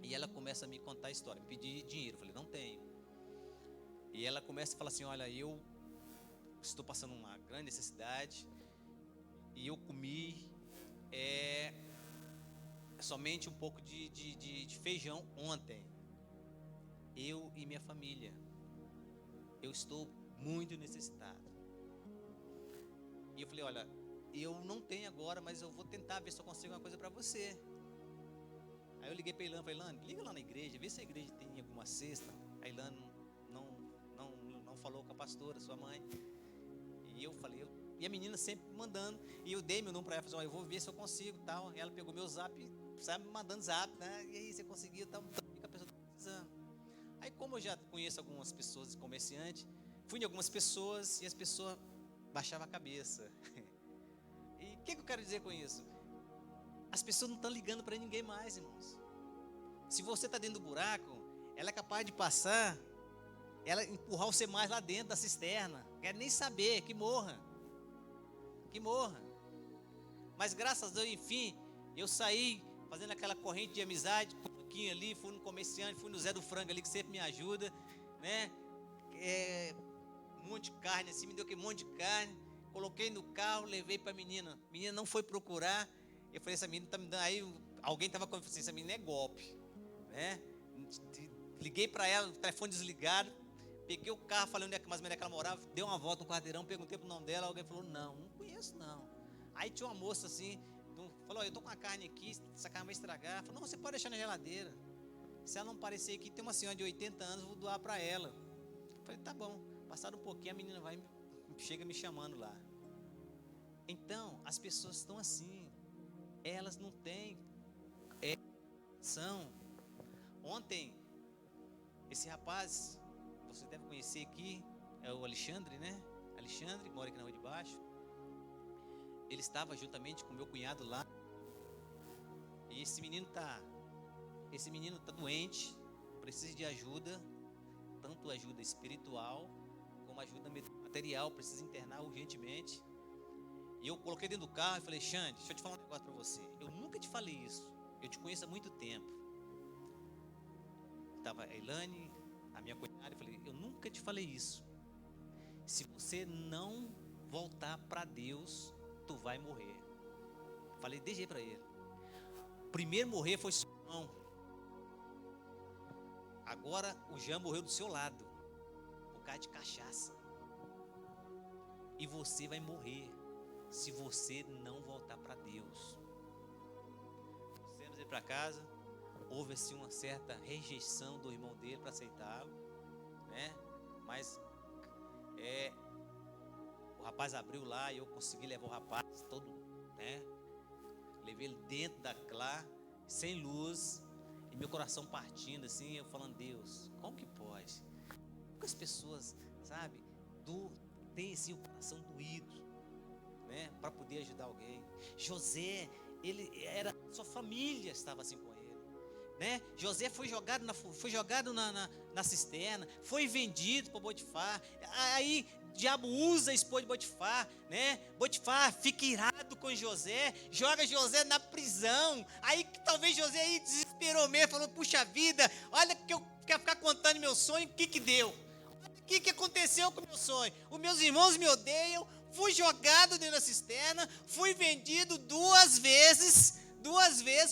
e ela começa a me contar a história, me pedir dinheiro. Eu falei, não tenho. E ela começa a falar assim, olha, eu estou passando uma grande necessidade e eu comi somente um pouco de feijão ontem. Eu e minha família. Eu estou muito necessitado. E eu falei, olha, eu não tenho agora, mas eu vou tentar ver se eu consigo uma coisa para você. Aí eu liguei para a Ilana, falei, Ilana, liga lá na igreja, vê se a igreja tem alguma cesta. A Ilana não falou com a pastora, sua mãe. E eu falei, e a menina sempre mandando, e eu dei meu número para ela, falei, eu vou ver se eu consigo, tal. E ela pegou meu zap, sabe, mandando zap, né? E aí, você conseguiu, tal, que a pessoa está precisando. Aí, como eu já conheço algumas pessoas comerciantes, fui em algumas pessoas e as pessoas baixavam a cabeça. E o que eu quero dizer com isso? As pessoas não estão ligando para ninguém mais, irmãos. Se você está dentro do buraco, ela é capaz de passar, ela empurrar você mais lá dentro da cisterna. Não quer nem saber, que morra. Que morra. Mas graças a Deus, enfim, eu saí fazendo aquela corrente de amizade, um pouquinho ali, fui no comerciante, fui no Zé do Frango ali, que sempre me ajuda, né? Um monte de carne assim, me deu aquele monte de carne, coloquei no carro, levei para a menina não foi procurar. Eu falei, essa menina tá me dando, aí alguém estava falando assim, essa menina é golpe, né? Liguei para ela, o telefone desligado, peguei o carro, falei onde é que mais ou menos ela morava, dei uma volta no quarteirão, perguntei pro nome dela, alguém falou, não conheço não. Aí tinha uma moça assim, falou, eu tô com a carne aqui, essa carne vai estragar. Falou, não, você pode deixar na geladeira, se ela não parecer aqui, tem uma senhora de 80 anos, eu vou doar para ela. Eu falei, tá bom. Passado um pouquinho, a menina chega me chamando lá. Então, as pessoas estão assim, elas não têm ação. Ontem, esse rapaz, você deve conhecer aqui, é o Alexandre, né? Alexandre, que mora aqui na Rua de Baixo. Ele estava juntamente com meu cunhado lá. E esse menino tá doente, precisa de ajuda, tanto ajuda espiritual como ajuda material, precisa internar urgentemente. E eu coloquei dentro do carro e falei, Xande, deixa eu te falar um negócio para você. Eu nunca te falei isso, eu te conheço há muito tempo. Estava a Elane, a minha cunhada, eu falei, eu nunca te falei isso. Se você não voltar para Deus, tu vai morrer. Falei, deixei para ele. O primeiro morrer foi seu irmão. Agora o Jean morreu do seu lado, por causa de cachaça. E você vai morrer se você não voltar para Deus. Trouxemos ele para casa. Houve assim uma certa rejeição do irmão dele para aceitá-lo, né? Mas o rapaz abriu lá e eu consegui levar o rapaz todo, né? Levei ele dentro da Clá, sem luz, e meu coração partindo assim, eu falando, Deus, como que pode? Poucas pessoas, sabe, tem assim o coração doído, né, para poder ajudar alguém. José, sua família estava assim com ele, né? José foi jogado na cisterna, foi vendido para Potifar. Aí o diabo usa a esposa de Potifar, né? Potifar fica irado com José, joga José na prisão. Aí talvez José aí desesperou mesmo, falou, puxa vida, olha que eu quero ficar contando meu sonho, o que deu? O que aconteceu com o meu sonho? Os meus irmãos me odeiam, fui jogado dentro da cisterna, fui vendido 2 vezes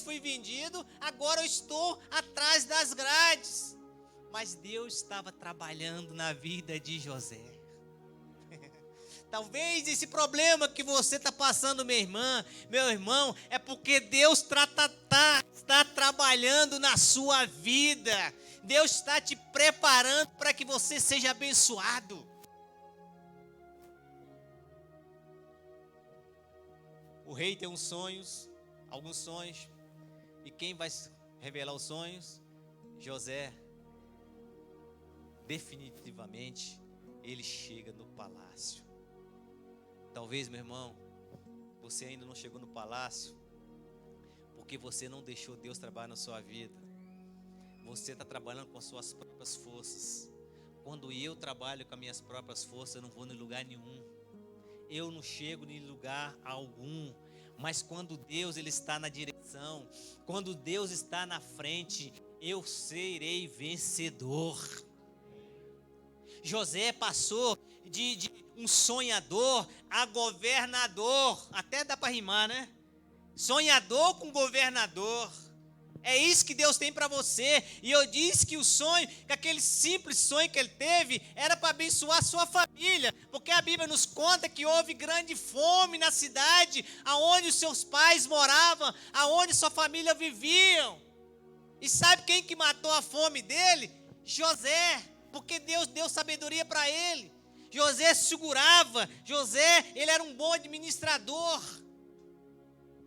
fui vendido, agora eu estou atrás das grades. Mas Deus estava trabalhando na vida de José. Talvez esse problema que você está passando, minha irmã, meu irmão, é porque Deus está trabalhando na sua vida. Deus está te preparando para que você seja abençoado. O rei tem alguns sonhos, e quem vai revelar os sonhos? José. Definitivamente, ele chega no palácio. Talvez, meu irmão, você ainda não chegou no palácio, porque você não deixou Deus trabalhar na sua vida. Você está trabalhando com as suas próprias forças. Quando eu trabalho com as minhas próprias forças, eu não vou em lugar nenhum. Eu não chego em lugar algum. Mas quando Deus ele está na direção, quando Deus está na frente, eu serei vencedor. José passou de um sonhador a governador. Até dá para rimar, né? Sonhador com governador. É isso que Deus tem para você. E eu disse que o sonho, que aquele simples sonho que ele teve, era para abençoar a sua família. Porque a Bíblia nos conta que houve grande fome na cidade, aonde os seus pais moravam, aonde sua família viviam. E sabe quem que matou a fome dele? José. Porque Deus deu sabedoria para ele. José segurava. José, ele era um bom administrador.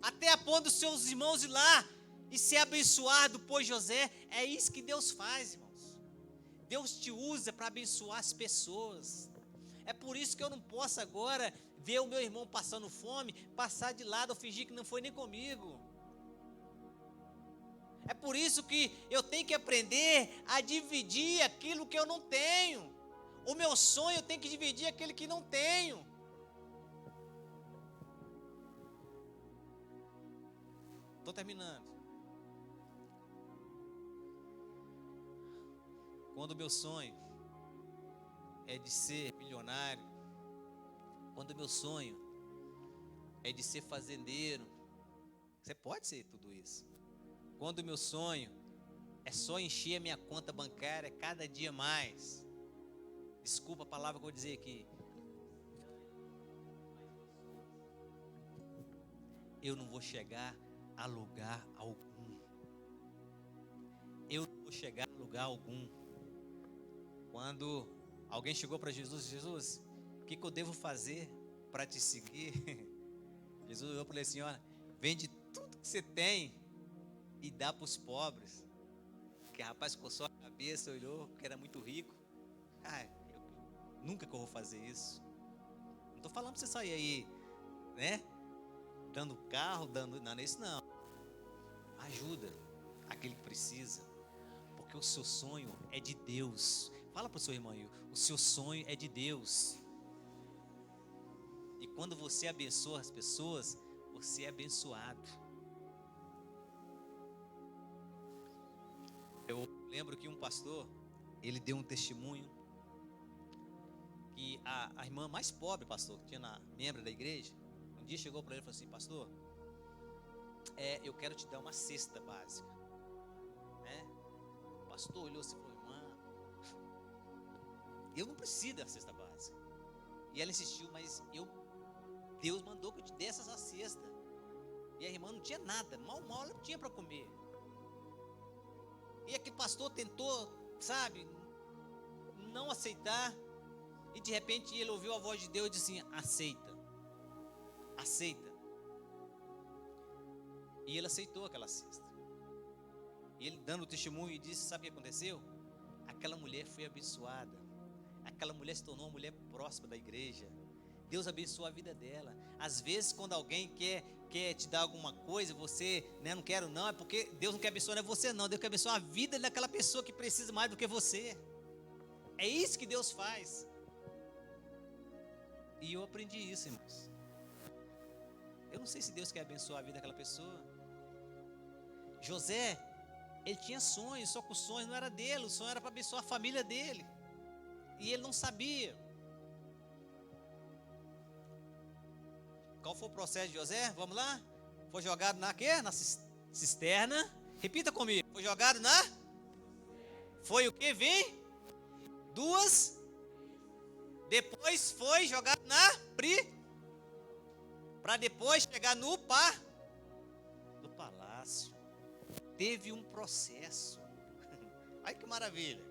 Até a ponto dos seus irmãos ir lá e ser abençoado por José. É isso que Deus faz, irmãos. Deus te usa para abençoar as pessoas. É por isso que eu não posso agora ver o meu irmão passando fome, passar de lado ou fingir que não foi nem comigo. É por isso que eu tenho que aprender a dividir aquilo que eu não tenho. O meu sonho eu tenho que dividir aquele que não tenho. Estou terminando. Quando o meu sonho é de ser milionário, quando o meu sonho é de ser fazendeiro, você pode ser tudo isso. Quando o meu sonho é só encher a minha conta bancária cada dia mais, desculpa a palavra que eu vou dizer aqui, eu não vou chegar a lugar algum. Eu não vou chegar a lugar algum. Quando alguém chegou para Jesus, Jesus, o que eu devo fazer para te seguir? Jesus olhou para ele assim, olha, vende tudo que você tem e dá para os pobres. Que o rapaz coçou a cabeça, olhou, que era muito rico. Nunca que eu vou fazer isso. Não estou falando para você sair aí, né? Dando carro, não é isso não. Ajuda aquele que precisa. Porque o seu sonho é de Deus. Fala para o seu irmão aí, o seu sonho é de Deus. E quando você abençoa as pessoas, você é abençoado. Eu lembro que um pastor, ele deu um testemunho que a irmã mais pobre, pastor, que tinha membro da igreja, um dia chegou para ele e falou assim, pastor, eu quero te dar uma cesta básica, né? O pastor olhou assim e falou, irmã, eu não preciso da cesta básica. E ela insistiu, mas Deus mandou que eu te desse essa cesta. E a irmã não tinha nada, mal ela não tinha para comer. E aquele pastor tentou, sabe, não aceitar. E de repente ele ouviu a voz de Deus e disse assim, aceita. E ele aceitou aquela cesta. E ele dando o testemunho e disse, sabe o que aconteceu? Aquela mulher foi abençoada. Aquela mulher se tornou uma mulher próxima da igreja. Deus abençoou a vida dela. Às vezes quando alguém quer te dar alguma coisa, você, né, não quero não, é porque Deus não quer abençoar, não é você não. Deus quer abençoar a vida daquela pessoa que precisa mais do que você. É isso que Deus faz. E eu aprendi isso, irmãos. Eu não sei se Deus quer abençoar a vida daquela pessoa. José, ele tinha sonhos, só que o sonho não era dele, o sonho era para abençoar a família dele. E ele não sabia. Qual foi o processo de José? Vamos lá? Foi jogado na quê? Na cisterna. Repita comigo. Foi jogado na? Foi o quê? Vem? 2. Depois foi jogado na? Para depois chegar no palácio. Teve um processo. Olha que maravilha.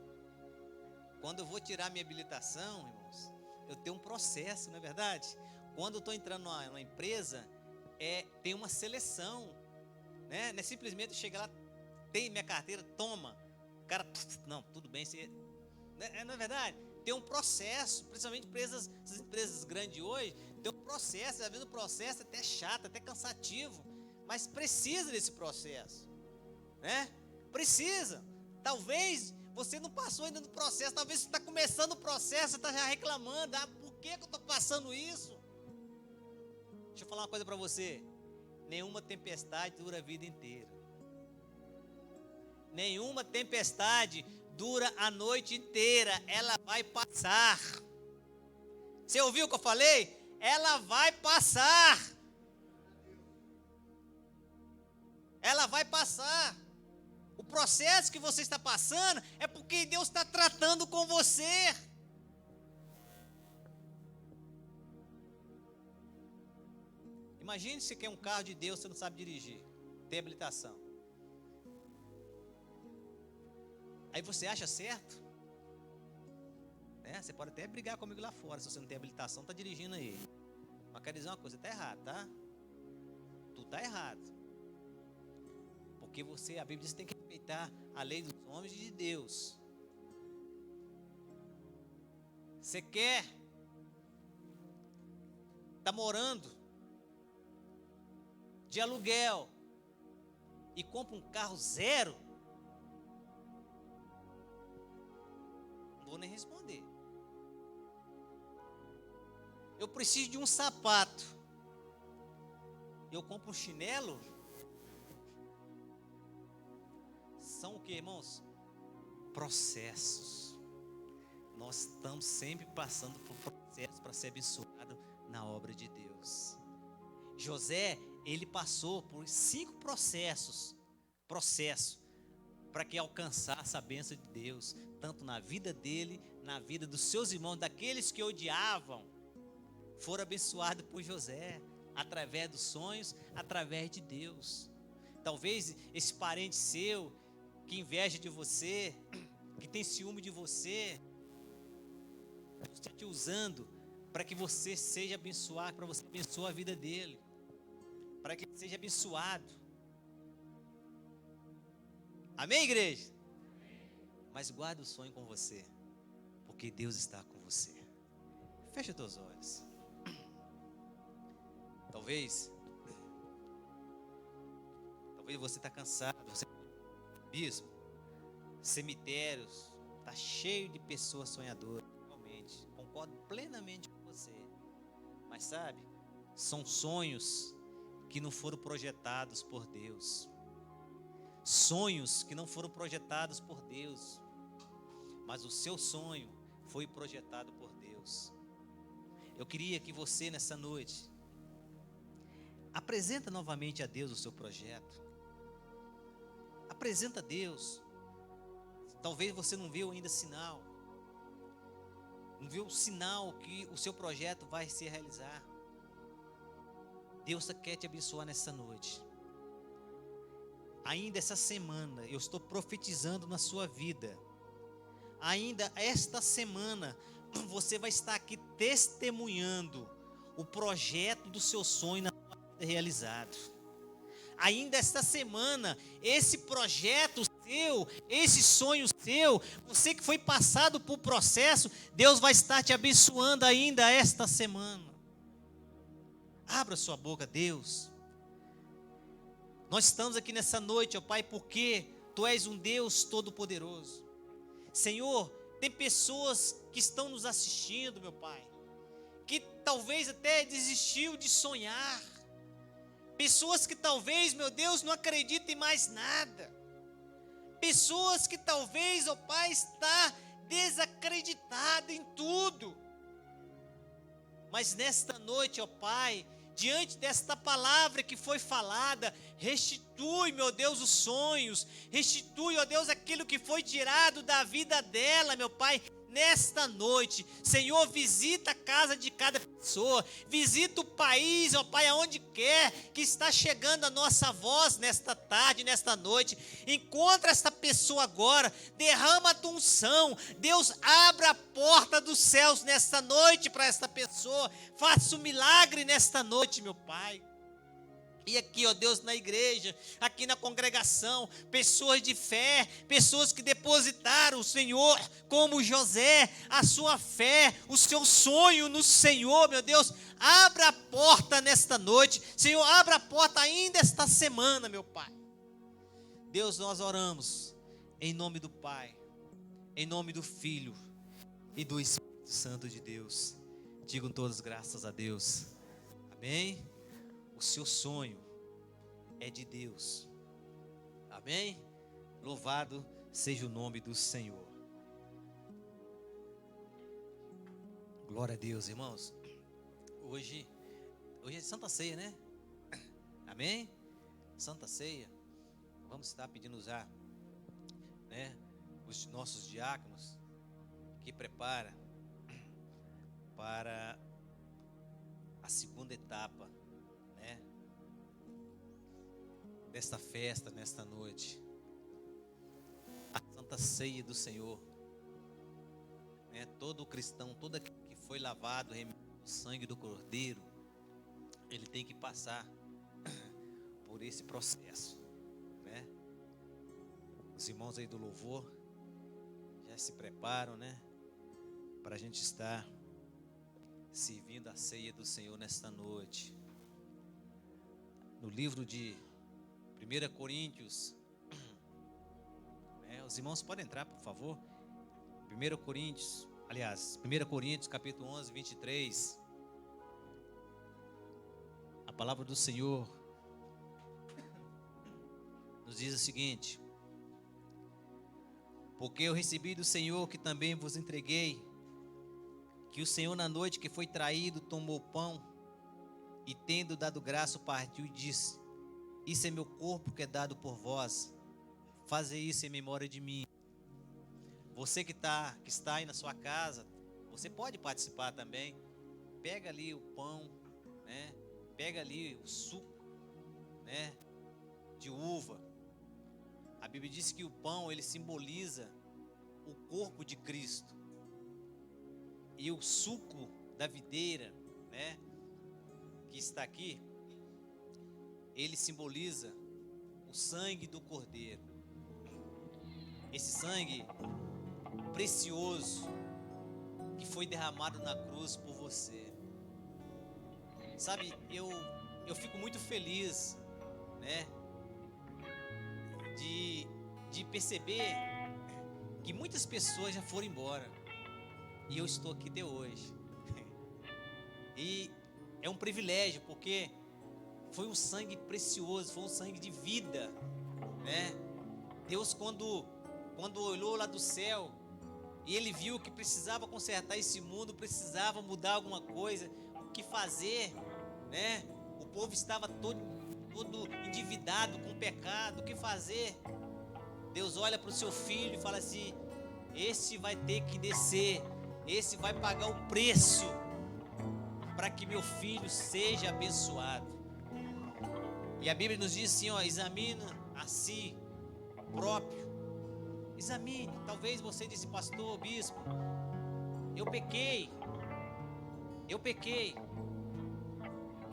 Quando eu vou tirar minha habilitação, irmãos, eu tenho um processo, não é verdade? Quando eu estou entrando numa empresa, tem uma seleção, né? Não é simplesmente chegar lá, tem minha carteira, toma. O cara, não, tudo bem, você, não é verdade? Tem um processo, principalmente essas empresas grandes hoje, tem um processo, às vezes o processo é até chato, até cansativo, mas precisa desse processo, né? Precisa. Talvez você não passou ainda no processo, talvez você está começando o processo, você está já reclamando, por que eu estou passando isso? Deixa eu falar uma coisa para você, nenhuma tempestade dura a vida inteira. Nenhuma tempestade dura a noite inteira, ela vai passar. Você ouviu o que eu falei? Ela vai passar. Ela vai passar. O processo que você está passando é porque Deus está tratando com você. Imagine se quer um carro de Deus, você não sabe dirigir, tem habilitação. Aí você acha certo? Você pode até brigar comigo lá fora, se você não tem habilitação, está dirigindo aí. Mas quero dizer uma coisa, está errado, tá? Tu está errado. Porque a Bíblia diz que tem que respeitar a lei dos homens e de Deus. Você quer? Está morando de aluguel e compra um carro zero? Não vou nem responder. Eu preciso de um sapato. Eu compro um chinelo. São o que, irmãos? Processos. Nós estamos sempre passando por processos para ser abençoado na obra de Deus. José, ele passou por 5 processos para que alcançasse a bênção de Deus, tanto na vida dele, na vida dos seus irmãos, daqueles que odiavam, foram abençoados por José, através dos sonhos, através de Deus. Talvez esse parente seu, que inveja de você, que tem ciúme de você, está te usando para que você seja abençoado, para você abençoar a vida dele, para que ele seja abençoado. Amém, igreja? Mas guarda o sonho com você, porque Deus está com você. Fecha os teus olhos. Talvez você está cansado, você bispo, cemitérios, está cheio de pessoas sonhadoras, realmente, concordo plenamente com você. Mas sabe, são sonhos que não foram projetados por Deus. Sonhos que não foram projetados por Deus, mas o seu sonho foi projetado por Deus. Eu queria que você nessa noite apresenta novamente a Deus o seu projeto. Apresenta a Deus. Talvez você não viu ainda sinal. Não viu o sinal que o seu projeto vai se realizar. Deus quer te abençoar nessa noite. Ainda essa semana eu estou profetizando na sua vida. Ainda esta semana você vai estar aqui testemunhando o projeto do seu sonho na sua vida realizado. Ainda esta semana, esse projeto seu, esse sonho seu, você que foi passado por processo, Deus vai estar te abençoando ainda esta semana. Abra sua boca, Deus. Nós estamos aqui nessa noite, ó Pai, porque Tu és um Deus todo-poderoso. Senhor, tem pessoas que estão nos assistindo, meu Pai, que talvez até desistiu de sonhar. Pessoas que talvez, meu Deus, não acreditem mais nada. Pessoas que talvez, ó Pai, está desacreditada em tudo. Mas nesta noite, ó Pai, diante desta palavra que foi falada, restitui, meu Deus, os sonhos, restitui, ó Deus, aquilo que foi tirado da vida dela, meu Pai. Nesta noite, Senhor, visita a casa de cada pessoa, visita o país, ó Pai, aonde quer que está chegando a nossa voz nesta tarde, nesta noite. Encontra esta pessoa agora, derrama a tua unção. Deus, abra a porta dos céus nesta noite para esta pessoa, faça um milagre nesta noite, meu Pai. E aqui, ó Deus, na igreja, aqui na congregação, pessoas de fé, pessoas que depositaram o Senhor, como José, a sua fé, o seu sonho no Senhor, meu Deus. Abra a porta nesta noite, Senhor, abra a porta ainda esta semana, meu Pai. Deus, nós oramos em nome do Pai, em nome do Filho e do Espírito Santo de Deus. Digam todos graças a Deus. Amém? O seu sonho é de Deus. Amém? Louvado seja o nome do Senhor. Glória a Deus, irmãos. Hoje é Santa Ceia, né? Amém? Santa Ceia. Vamos estar pedindo já, né, os nossos diáconos que prepara para a segunda etapa, né, desta festa, nesta noite, a Santa Ceia do Senhor, né? Todo cristão, todo aquele que foi lavado, remido no sangue do Cordeiro, ele tem que passar por esse processo, né? Os irmãos aí do louvor já se preparam, né, para a gente estar servindo a ceia do Senhor nesta noite. No livro de 1 Coríntios, os irmãos podem entrar, por favor. 1 Coríntios capítulo 11, 23. A palavra do Senhor nos diz o seguinte: porque eu recebi do Senhor que também vos entreguei, que o Senhor na noite que foi traído tomou o pão e tendo dado graça partiu e disse: isso é meu corpo que é dado por vós, fazei isso em memória de mim. Você que está aí na sua casa, você pode participar também. Pega ali o pão, né? Pega ali o suco, né, de uva. A Bíblia diz que o pão, ele simboliza o corpo de Cristo. E o suco da videira, né, que está aqui, ele simboliza o sangue do Cordeiro. Esse sangue precioso que foi derramado na cruz por você. Sabe, eu fico muito feliz, né, de perceber que muitas pessoas já foram embora e eu estou aqui até hoje. E é um privilégio, porque foi um sangue precioso, foi um sangue de vida, né? Deus, quando olhou lá do céu e Ele viu que precisava consertar esse mundo, precisava mudar alguma coisa, o que fazer, né? O povo estava todo endividado com pecado, o que fazer? Deus olha para o seu filho e fala assim: esse vai ter que descer, esse vai pagar o preço para que meu filho seja abençoado. E a Bíblia nos diz assim, ó: examina a si próprio. Examine. Talvez você disse: pastor, bispo, eu pequei,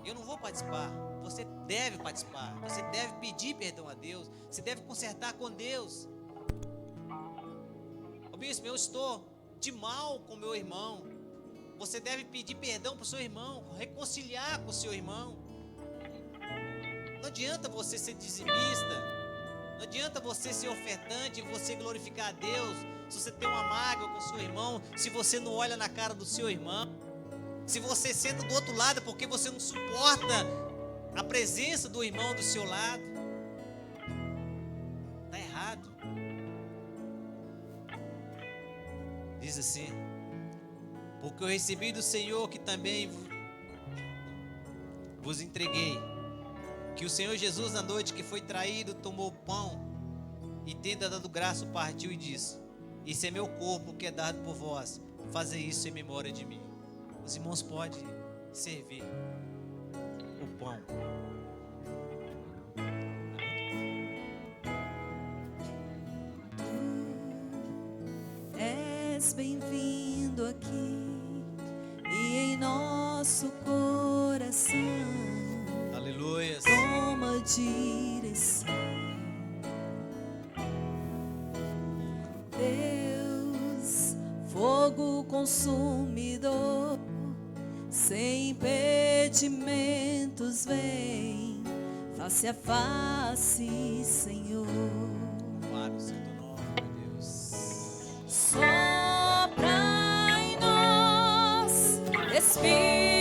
eu não vou participar. Você deve participar, você deve pedir perdão a Deus, você deve consertar com Deus. Ô bispo, eu estou de mal com meu irmão. Você deve pedir perdão para o seu irmão, reconciliar com o seu irmão. Não adianta você ser dizimista, não adianta você ser ofertante, você glorificar a Deus, se você tem uma mágoa com o seu irmão, se você não olha na cara do seu irmão, se você senta do outro lado porque você não suporta a presença do irmão do seu lado. Está errado. Diz assim: porque eu recebi do Senhor que também vos entreguei, que o Senhor Jesus na noite que foi traído tomou o pão e tendo dado graça partiu e disse: isso é meu corpo que é dado por vós, fazei isso em memória de mim. Os irmãos podem servir o pão. Tu és bem-vindo aqui e em nosso coração. Aleluia. Toma direção, Deus, fogo consumidor, sem impedimentos vem, face a face, Senhor. Louvado seja o teu nome, meu Deus. Sopra em nós, Espírito.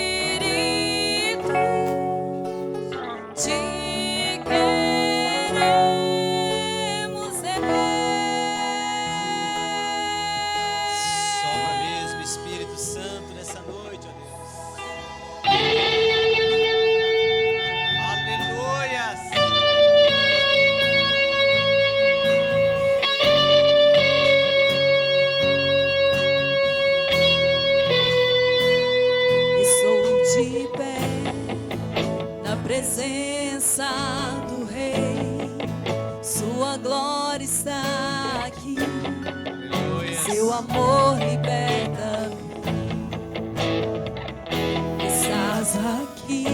Sopra mesmo, Espírito Santo, nessa noite. Sua glória está aqui. Aleluia. Seu amor liberta. Estás aqui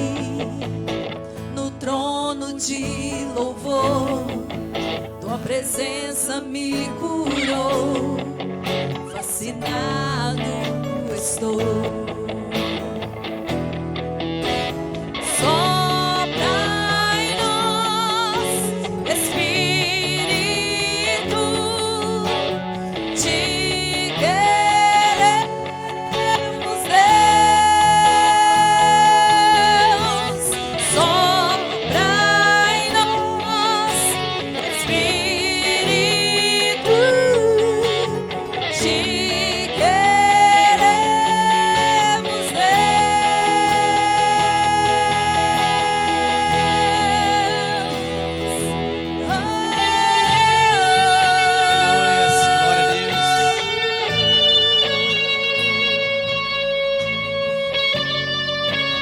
no trono de louvor. Tua presença me curou. Fascinado estou.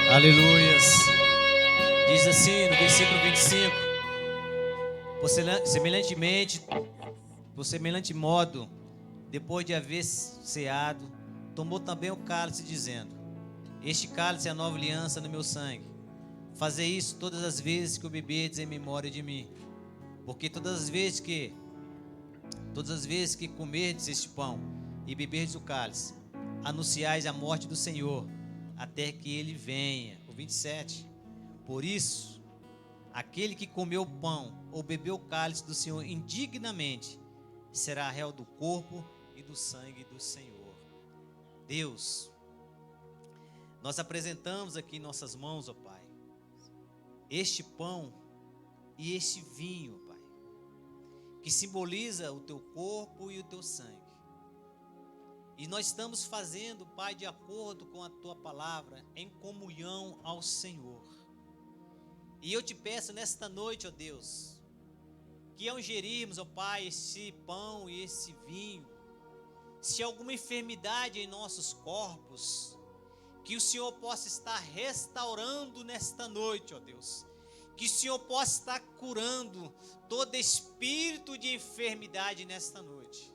Aleluias. Diz assim no versículo 25: por semelhante modo, depois de haver ceado, tomou também o cálice, dizendo: este cálice é a nova aliança no meu sangue. Fazei isso todas as vezes que o beberdes em memória de mim. Porque todas as vezes que comerdes este pão e beberdes o cálice, anunciais a morte do Senhor, até que ele venha. O 27. Por isso, aquele que comeu o pão ou bebeu o cálice do Senhor indignamente, será réu do corpo e do sangue do Senhor. Deus, nós apresentamos aqui em nossas mãos, ó Pai, este pão e este vinho, Pai, que simboliza o teu corpo e o teu sangue. E nós estamos fazendo, Pai, de acordo com a Tua palavra, em comunhão ao Senhor. E eu te peço nesta noite, ó Deus, que ao ingerirmos, ó Pai, esse pão e esse vinho, se há alguma enfermidade em nossos corpos, que o Senhor possa estar restaurando nesta noite, ó Deus. Que o Senhor possa estar curando todo espírito de enfermidade nesta noite.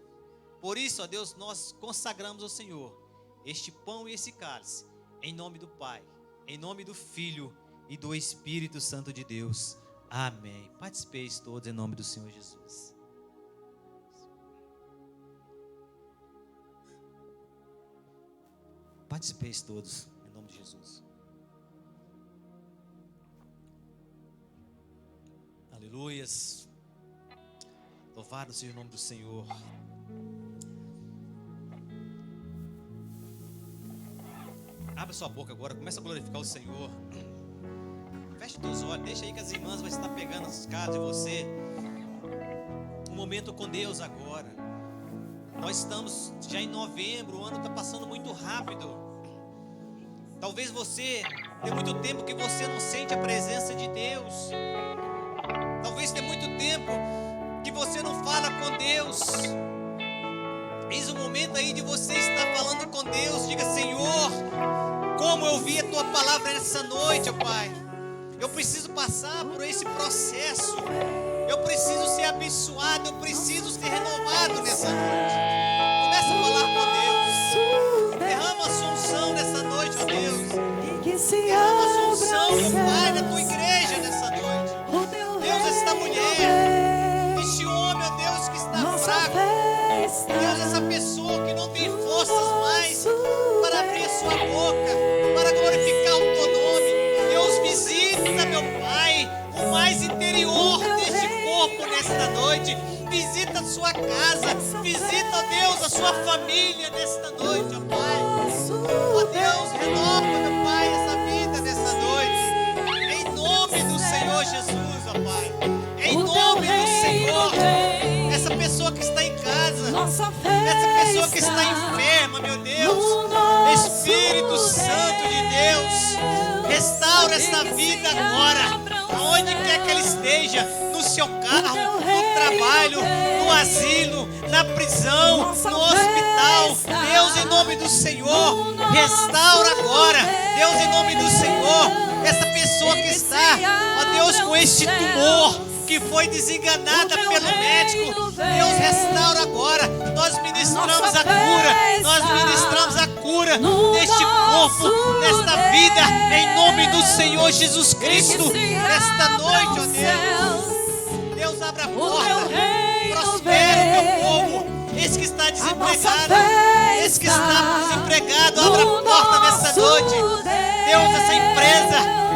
Por isso, ó Deus, nós consagramos ao Senhor este pão e esse cálice, em nome do Pai, em nome do Filho e do Espírito Santo de Deus. Amém. Participeis todos em nome do Senhor Jesus. Participeis todos em nome de Jesus. Aleluias. Louvado seja o nome do Senhor. Abra sua boca agora, começa a glorificar o Senhor. Feche os teus olhos, deixa aí que as irmãs vão estar pegando as caras de você. Um momento com Deus agora. Nós estamos já em novembro, o ano está passando muito rápido. Talvez você tem muito tempo que você não sente a presença de Deus. Talvez tem muito tempo que você não fala com Deus. Eis o momento aí de você estar falando com Deus. Diga: Senhor, como eu ouvi a Tua palavra nessa noite, ó Pai. Eu preciso passar por esse processo. Eu preciso ser abençoado. Eu preciso ser renovado nessa noite. Começa a falar com Deus. Derrama a sua unção nessa noite, ó Deus. Derrama a sua unção, meu Pai, na Tua igreja nessa noite. Deus, esta mulher, este homem, ó Deus, que está fraco. Deus, essa pessoa que não tem forças mais para abrir a sua boca, para glorificar o Teu nome. Deus, visita, meu Pai, o mais interior deste corpo nesta noite. Visita a sua casa, visita, ó Deus, a sua família nesta noite, ó Pai. Ó Deus, renova, meu Pai, essa vida nessa noite. Em nome do Senhor Jesus, ó Pai. Em nome do Senhor. Essa pessoa que está em casa, essa pessoa que está enferma, meu Deus, Espírito Santo de Deus, restaura essa vida agora, aonde quer que ela esteja, no seu carro, no trabalho, no asilo, na prisão, no hospital. Deus, em nome do Senhor, restaura agora. Deus, em nome do Senhor, essa pessoa que está, ó Deus, com este tumor, que foi desenganada O teu pelo médico, reino vem. Deus restaura agora. Nós ministramos nossa a cura, fé nós está ministramos a cura no neste corpo, nosso nesta Deus. vida, em nome do Senhor Jesus E que Cristo. se Nesta abram noite, ó os Deus, céus. Deus abra a O porta, teu reino prospera o teu vem. povo. Esse que está A nossa desempregado, fé esse que está está desempregado, no abra a porta nessa nosso noite. Deus, Deus.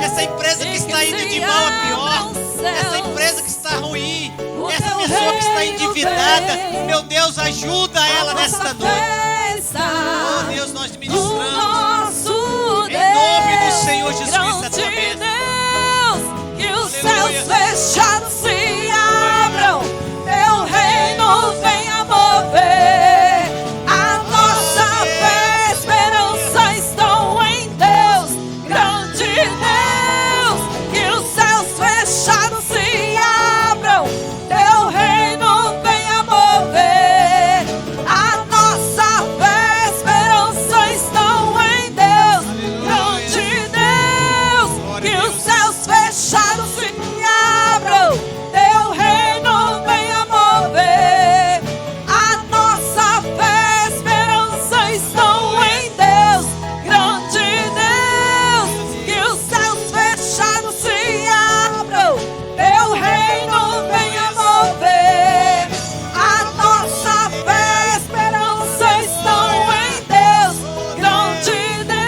essa empresa que E está que indo se de mal a abram pior, os essa céus. empresa que está ruim, O essa teu pessoa que está reino endividada, vem. meu Deus, ajuda ela A nesta nossa noite. fé está Oh Deus, nós no ministramos nosso Deus. em nome do Senhor Jesus Cristo, a Grande tua bênção. Deus, que os Aleluia. céus fechados se abram, teu reino venha mover. A nossa fé, esperança estão em Deus. Grande Deus, que os céus fechados se abram, teu reino venha mover. A nossa fé, esperança estão em Deus. Grande Deus, que os céus fechados se abram, teu reino venha mover. A nossa fé, esperança estão em Deus. Grande Deus, que os céus fechados se abram, teu reino venha mover. A nossa fé, esperança estão em Deus. Grande Deus.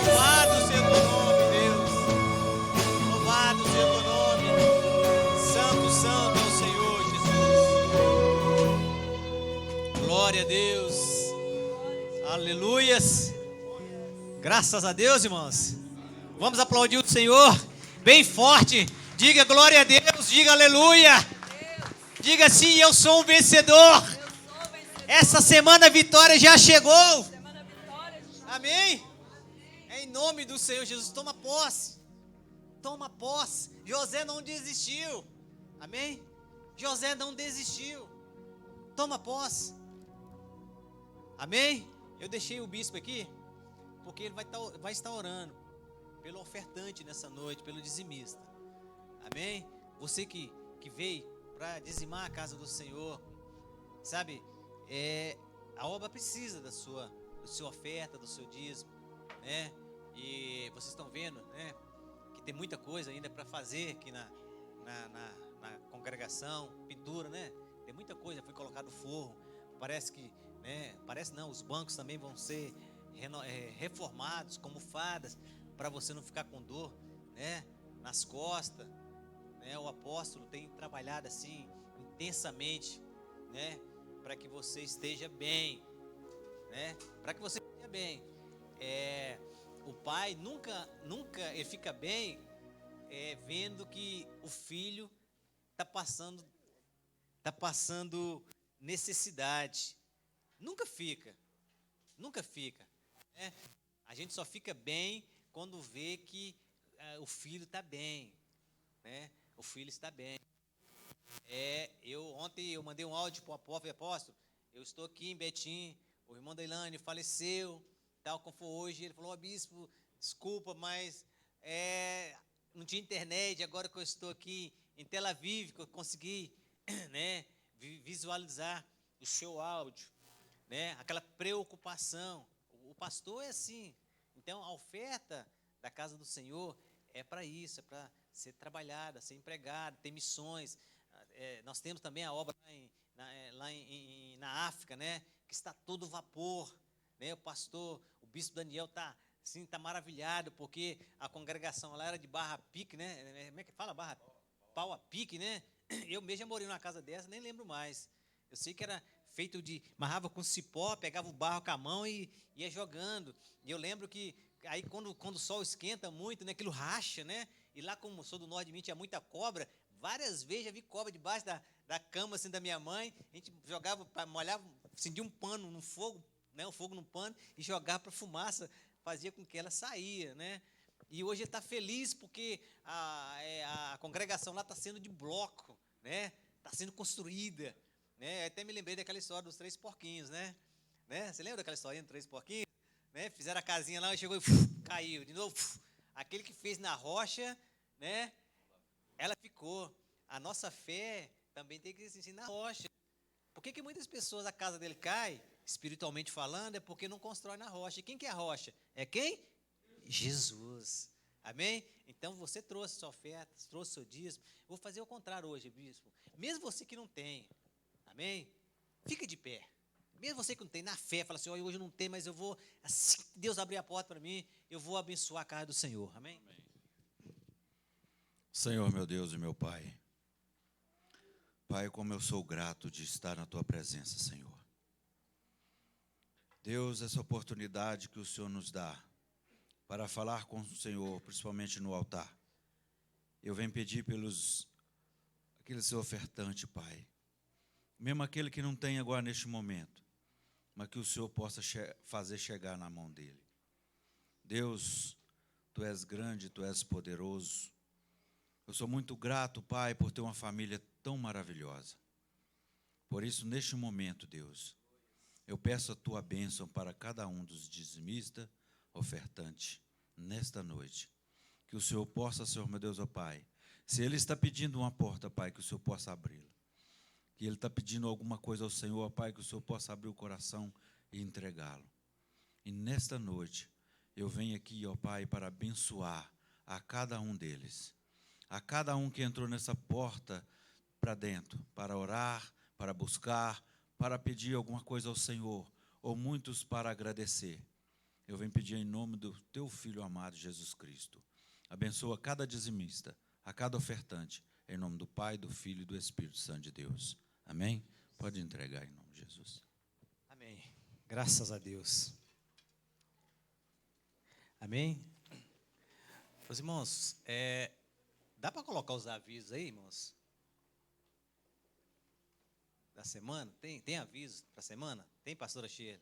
Louvado seja o teu nome, Deus. Louvado seja o teu nome. Santo, santo é o Senhor Jesus. Glória a Deus. Aleluias. Graças a Deus, irmãos. Vamos aplaudir o Senhor bem forte. Diga glória a Deus, diga aleluia. Diga assim, eu sou um vencedor. Essa semana a vitória já chegou. Amém? Em nome do Senhor Jesus, toma posse. Toma posse. José não desistiu. Amém? José não desistiu. Toma posse. Amém? Eu deixei o bispo aqui, porque ele vai estar orando pelo ofertante nessa noite, pelo dizimista. Amém? Você que veio para dizimar a casa do Senhor, sabe? A obra precisa da sua oferta, do seu dízimo, né? E vocês estão vendo, né? Que tem muita coisa ainda para fazer aqui na congregação, pintura, né? Tem muita coisa, foi colocado forro. Parece que, né? Parece não, os bancos também vão ser reformados como fadas, para você não ficar com dor, né? Nas costas, né? O apóstolo tem trabalhado assim intensamente, né? Para que você esteja bem, né? Para que você esteja bem. O pai nunca ele fica bem vendo que o filho está passando necessidade. Nunca fica, né? A gente só fica bem quando vê que o filho está bem, né? O filho está bem. Ontem eu mandei um áudio para o apóstolo. Eu estou aqui em Betim, o irmão da Ilane faleceu, tal como foi hoje. Ele falou: bispo, desculpa, mas não tinha internet. Agora que eu estou aqui em Tel Aviv, que eu consegui, né, visualizar o seu áudio, né? Aquela preocupação. O pastor é assim. Então a oferta da casa do Senhor é para isso, é para ser trabalhada, ser empregada, ter missões. Nós temos também a obra na África, né? Que está todo vapor, né? O bispo Daniel está maravilhado, porque a congregação lá era de barra pique, né? Como é que fala? Pau a pique, né? Eu mesmo já morei numa casa dessa, nem lembro mais. Eu sei que era feito amarrava com cipó, pegava o barro com a mão e ia jogando. E eu lembro que aí quando o sol esquenta muito, né? Aquilo racha, né? E lá, como sou do norte de mim, tinha muita cobra. Várias vezes já vi cobra debaixo da cama assim, da minha mãe. A gente jogava, molhava, acendia um pano no fogo, né? Um fogo no pano e jogava para fumaça, fazia com que ela saía, né? E hoje ele está feliz porque a congregação lá está sendo de bloco, né? Está sendo construída, né? Até me lembrei daquela história dos 3 porquinhos, né? Você lembra daquela historinha dos 3 porquinhos? Né? Fizeram a casinha lá, chegou e caiu de novo. Aquele que fez na rocha, né? Ela ficou. A nossa fé também tem que existir na rocha. Por que muitas pessoas a casa dele cai, espiritualmente falando, é porque não constrói na rocha. E quem que é a rocha? É quem? Jesus. Amém? Então você trouxe sua oferta, trouxe seu dízimo. Vou fazer o contrário hoje, bispo. Mesmo você que não tem, amém? Fica de pé. Mesmo você que não tem, na fé, fala assim, hoje eu não tenho, mas eu vou, assim que Deus abrir a porta para mim, eu vou abençoar a casa do Senhor. Amém? Senhor, meu Deus e meu Pai. Pai, como eu sou grato de estar na Tua presença, Senhor. Deus, essa oportunidade que o Senhor nos dá para falar com o Senhor, principalmente no altar. Eu venho pedir aquele seu ofertante, Pai. Mesmo aquele que não tem agora neste momento, mas que o Senhor possa fazer chegar na mão dele. Deus, Tu és grande, Tu és poderoso. Eu sou muito grato, Pai, por ter uma família tão maravilhosa. Por isso, neste momento, Deus, eu peço a Tua bênção para cada um dos dizimistas, ofertantes, nesta noite. Que o Senhor possa, Senhor, meu Deus, ó Pai, se ele está pedindo uma porta, Pai, que o Senhor possa abri-la. Que ele está pedindo alguma coisa ao Senhor, ó Pai, que o Senhor possa abrir o coração e entregá-lo. E nesta noite, eu venho aqui, ó Pai, para abençoar a cada um deles. A cada um que entrou nessa porta para dentro, para orar, para buscar, para pedir alguma coisa ao Senhor, ou muitos para agradecer. Eu venho pedir em nome do Teu Filho amado, Jesus Cristo. Abençoa cada dizimista, a cada ofertante, em nome do Pai, do Filho e do Espírito Santo de Deus. Amém? Pode entregar em nome de Jesus. Amém. Graças a Deus. Amém? Meus irmãos, dá para colocar os avisos aí, irmãos? Da semana? Tem aviso para a semana? Tem, pastora Sheila?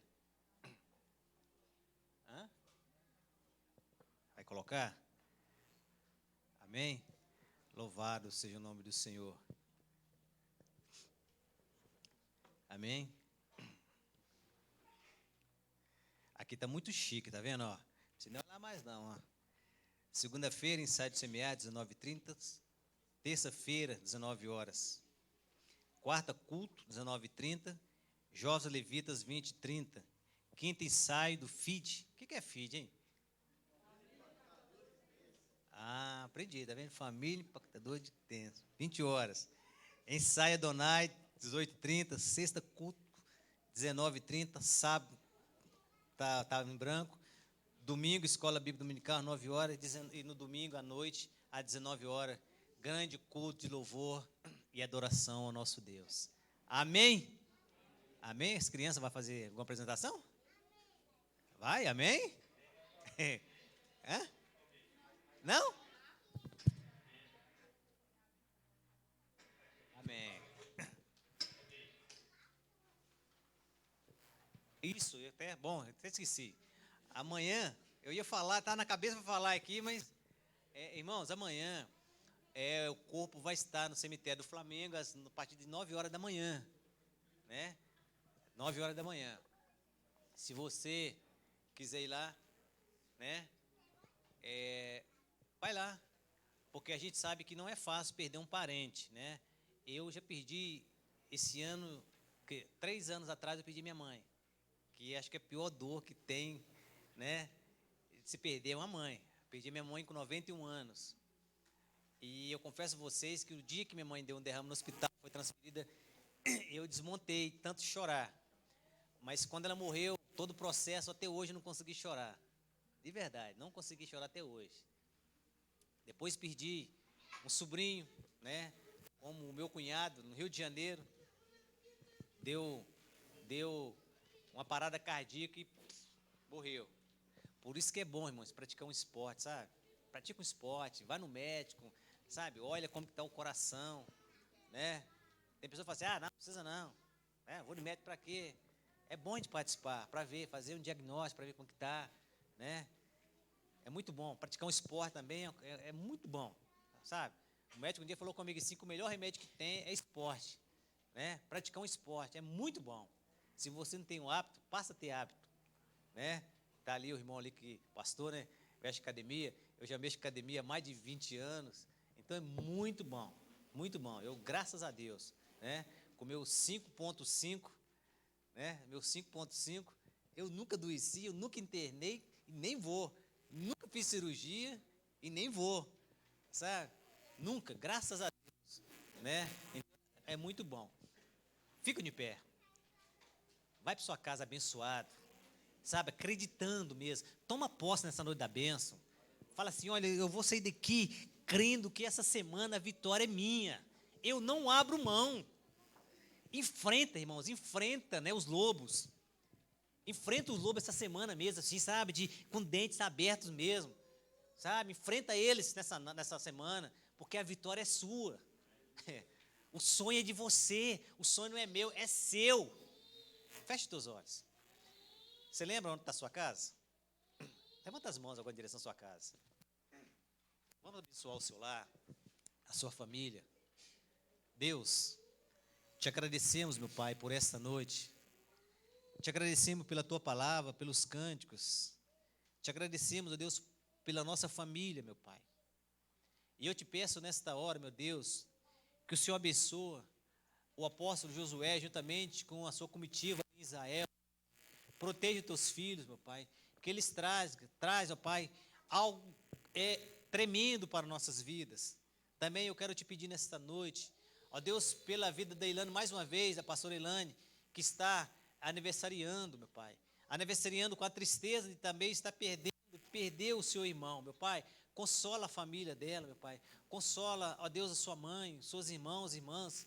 Hã? Vai colocar? Amém? Louvado seja o nome do Senhor. Amém? Aqui está muito chique, tá vendo? Ó? Se não é lá mais não, ó. Segunda-feira, ensaio de semear, 19h30. Terça-feira, 19 horas. Quarta, culto, 19h30. Jovens Levitas, 20h30. Quinta, ensaio do FID. O que é FID, hein? Ah, aprendi, tá vendo? Família Impactador de Tempo. 20 horas. Ensaio Adonai, 18h30. Sexta, culto, 19h30. Sábado, tá em branco. Domingo, Escola Bíblica Dominical, 9 horas. E no domingo, à noite, às 19 horas. Grande culto de louvor e adoração ao nosso Deus. Amém? Amém? As crianças vão fazer alguma apresentação? Vai, amém? Hã? Não? Amém. Isso, bom, eu até esqueci. Amanhã, eu ia falar, tá na cabeça para falar aqui, mas, irmãos, amanhã, o corpo vai estar no cemitério do Flamengo a partir de 9 horas da manhã, né? 9 horas da manhã. Se você quiser ir lá, né? Vai lá, porque a gente sabe que não é fácil perder um parente, né? Eu já perdi esse ano, 3 anos atrás eu perdi minha mãe, que acho que é a pior dor que tem, né? Se perder uma mãe. Perdi minha mãe com 91 anos. E eu confesso a vocês que o dia que minha mãe deu um derrame no hospital, foi transferida, eu desmontei, tanto chorar. Mas quando ela morreu, todo o processo, até hoje eu não consegui chorar. De verdade, não consegui chorar até hoje. Depois perdi um sobrinho, né? Como o meu cunhado, no Rio de Janeiro. Deu uma parada cardíaca e morreu. Por isso que é bom, irmãos, praticar um esporte, sabe? Pratica um esporte, vai no médico, sabe? Olha como que está o coração, né? Tem pessoa que fala assim, não precisa não. Vou no médico para quê? É bom de participar, para ver, fazer um diagnóstico, para ver como que está, né? É muito bom. Praticar um esporte também é muito bom, sabe? O médico um dia falou comigo assim, que o melhor remédio que tem é esporte, né? Praticar um esporte é muito bom. Se você não tem o hábito, passa a ter hábito, né? Tá ali o irmão ali que pastor, né? veste academia, eu já mexo com academia há mais de 20 anos, então é muito bom, muito bom. Eu, graças a Deus, né, com meu 5.5, né, meu 5.5, eu nunca adoeci, eu nunca internei e nem vou, nunca fiz cirurgia e nem vou, sabe? Nunca, graças a Deus, né? Então, é muito bom. Fica de pé. Vai para sua casa abençoado, sabe? Acreditando mesmo. Toma posse nessa noite da bênção. Fala assim: olha, eu vou sair daqui crendo que essa semana a vitória é minha. Eu não abro mão. Enfrenta, irmãos, enfrenta, né, os lobos. Enfrenta os lobos essa semana mesmo, assim, sabe? Com dentes abertos mesmo. Sabe? Enfrenta eles nessa semana, porque a vitória é sua. O sonho é de você. O sonho não é meu, é seu. Feche os teus olhos. Você lembra onde está a sua casa? Levanta as mãos agora em direção à sua casa. Vamos abençoar o seu lar, a sua família. Deus, te agradecemos, meu Pai, por esta noite. Te agradecemos pela tua palavra, pelos cânticos. Te agradecemos, ó Deus, pela nossa família, meu Pai. E eu te peço nesta hora, meu Deus, que o Senhor abençoe o apóstolo Josué, juntamente com a sua comitiva em Israel. Proteja os teus filhos, meu Pai, que eles traz, ó Pai, algo tremendo para nossas vidas. Também eu quero te pedir nesta noite, ó Deus, pela vida da Ilane, mais uma vez, a pastora Ilane, que está aniversariando, meu Pai, aniversariando com a tristeza de também estar perdeu o seu irmão, meu Pai. Consola a família dela, meu Pai. Consola, ó Deus, a sua mãe, seus irmãos e irmãs.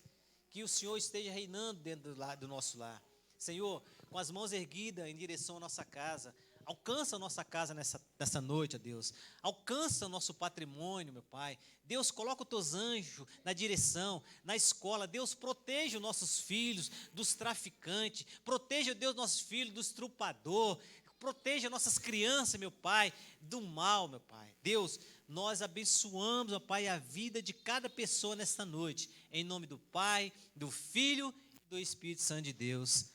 Que o Senhor esteja reinando dentro do nosso lar. Senhor, com as mãos erguidas em direção à nossa casa, alcança a nossa casa nessa noite, ó Deus. Alcança o nosso patrimônio, meu Pai. Deus, coloca os teus anjos na direção, na escola. Deus, proteja os nossos filhos dos traficantes. Proteja, Deus, nossos filhos dos estrupadores. Proteja nossas crianças, meu Pai, do mal, meu Pai. Deus, nós abençoamos, ó Pai, a vida de cada pessoa nesta noite. Em nome do Pai, do Filho e do Espírito Santo de Deus.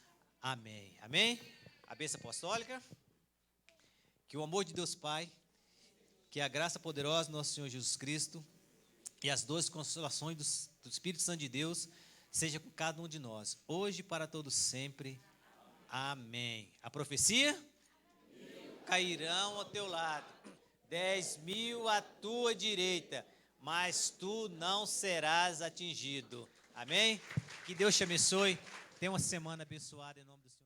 Amém. Amém? A bênção apostólica. Que o amor de Deus Pai, que a graça poderosa do nosso Senhor Jesus Cristo e as doces consolações do Espírito Santo de Deus seja com cada um de nós, hoje e para todos sempre. Amém. A profecia? Cairão ao teu lado, 10.000 à tua direita, mas tu não serás atingido. Amém? Que Deus te abençoe. Tenha uma semana abençoada em nome do Senhor.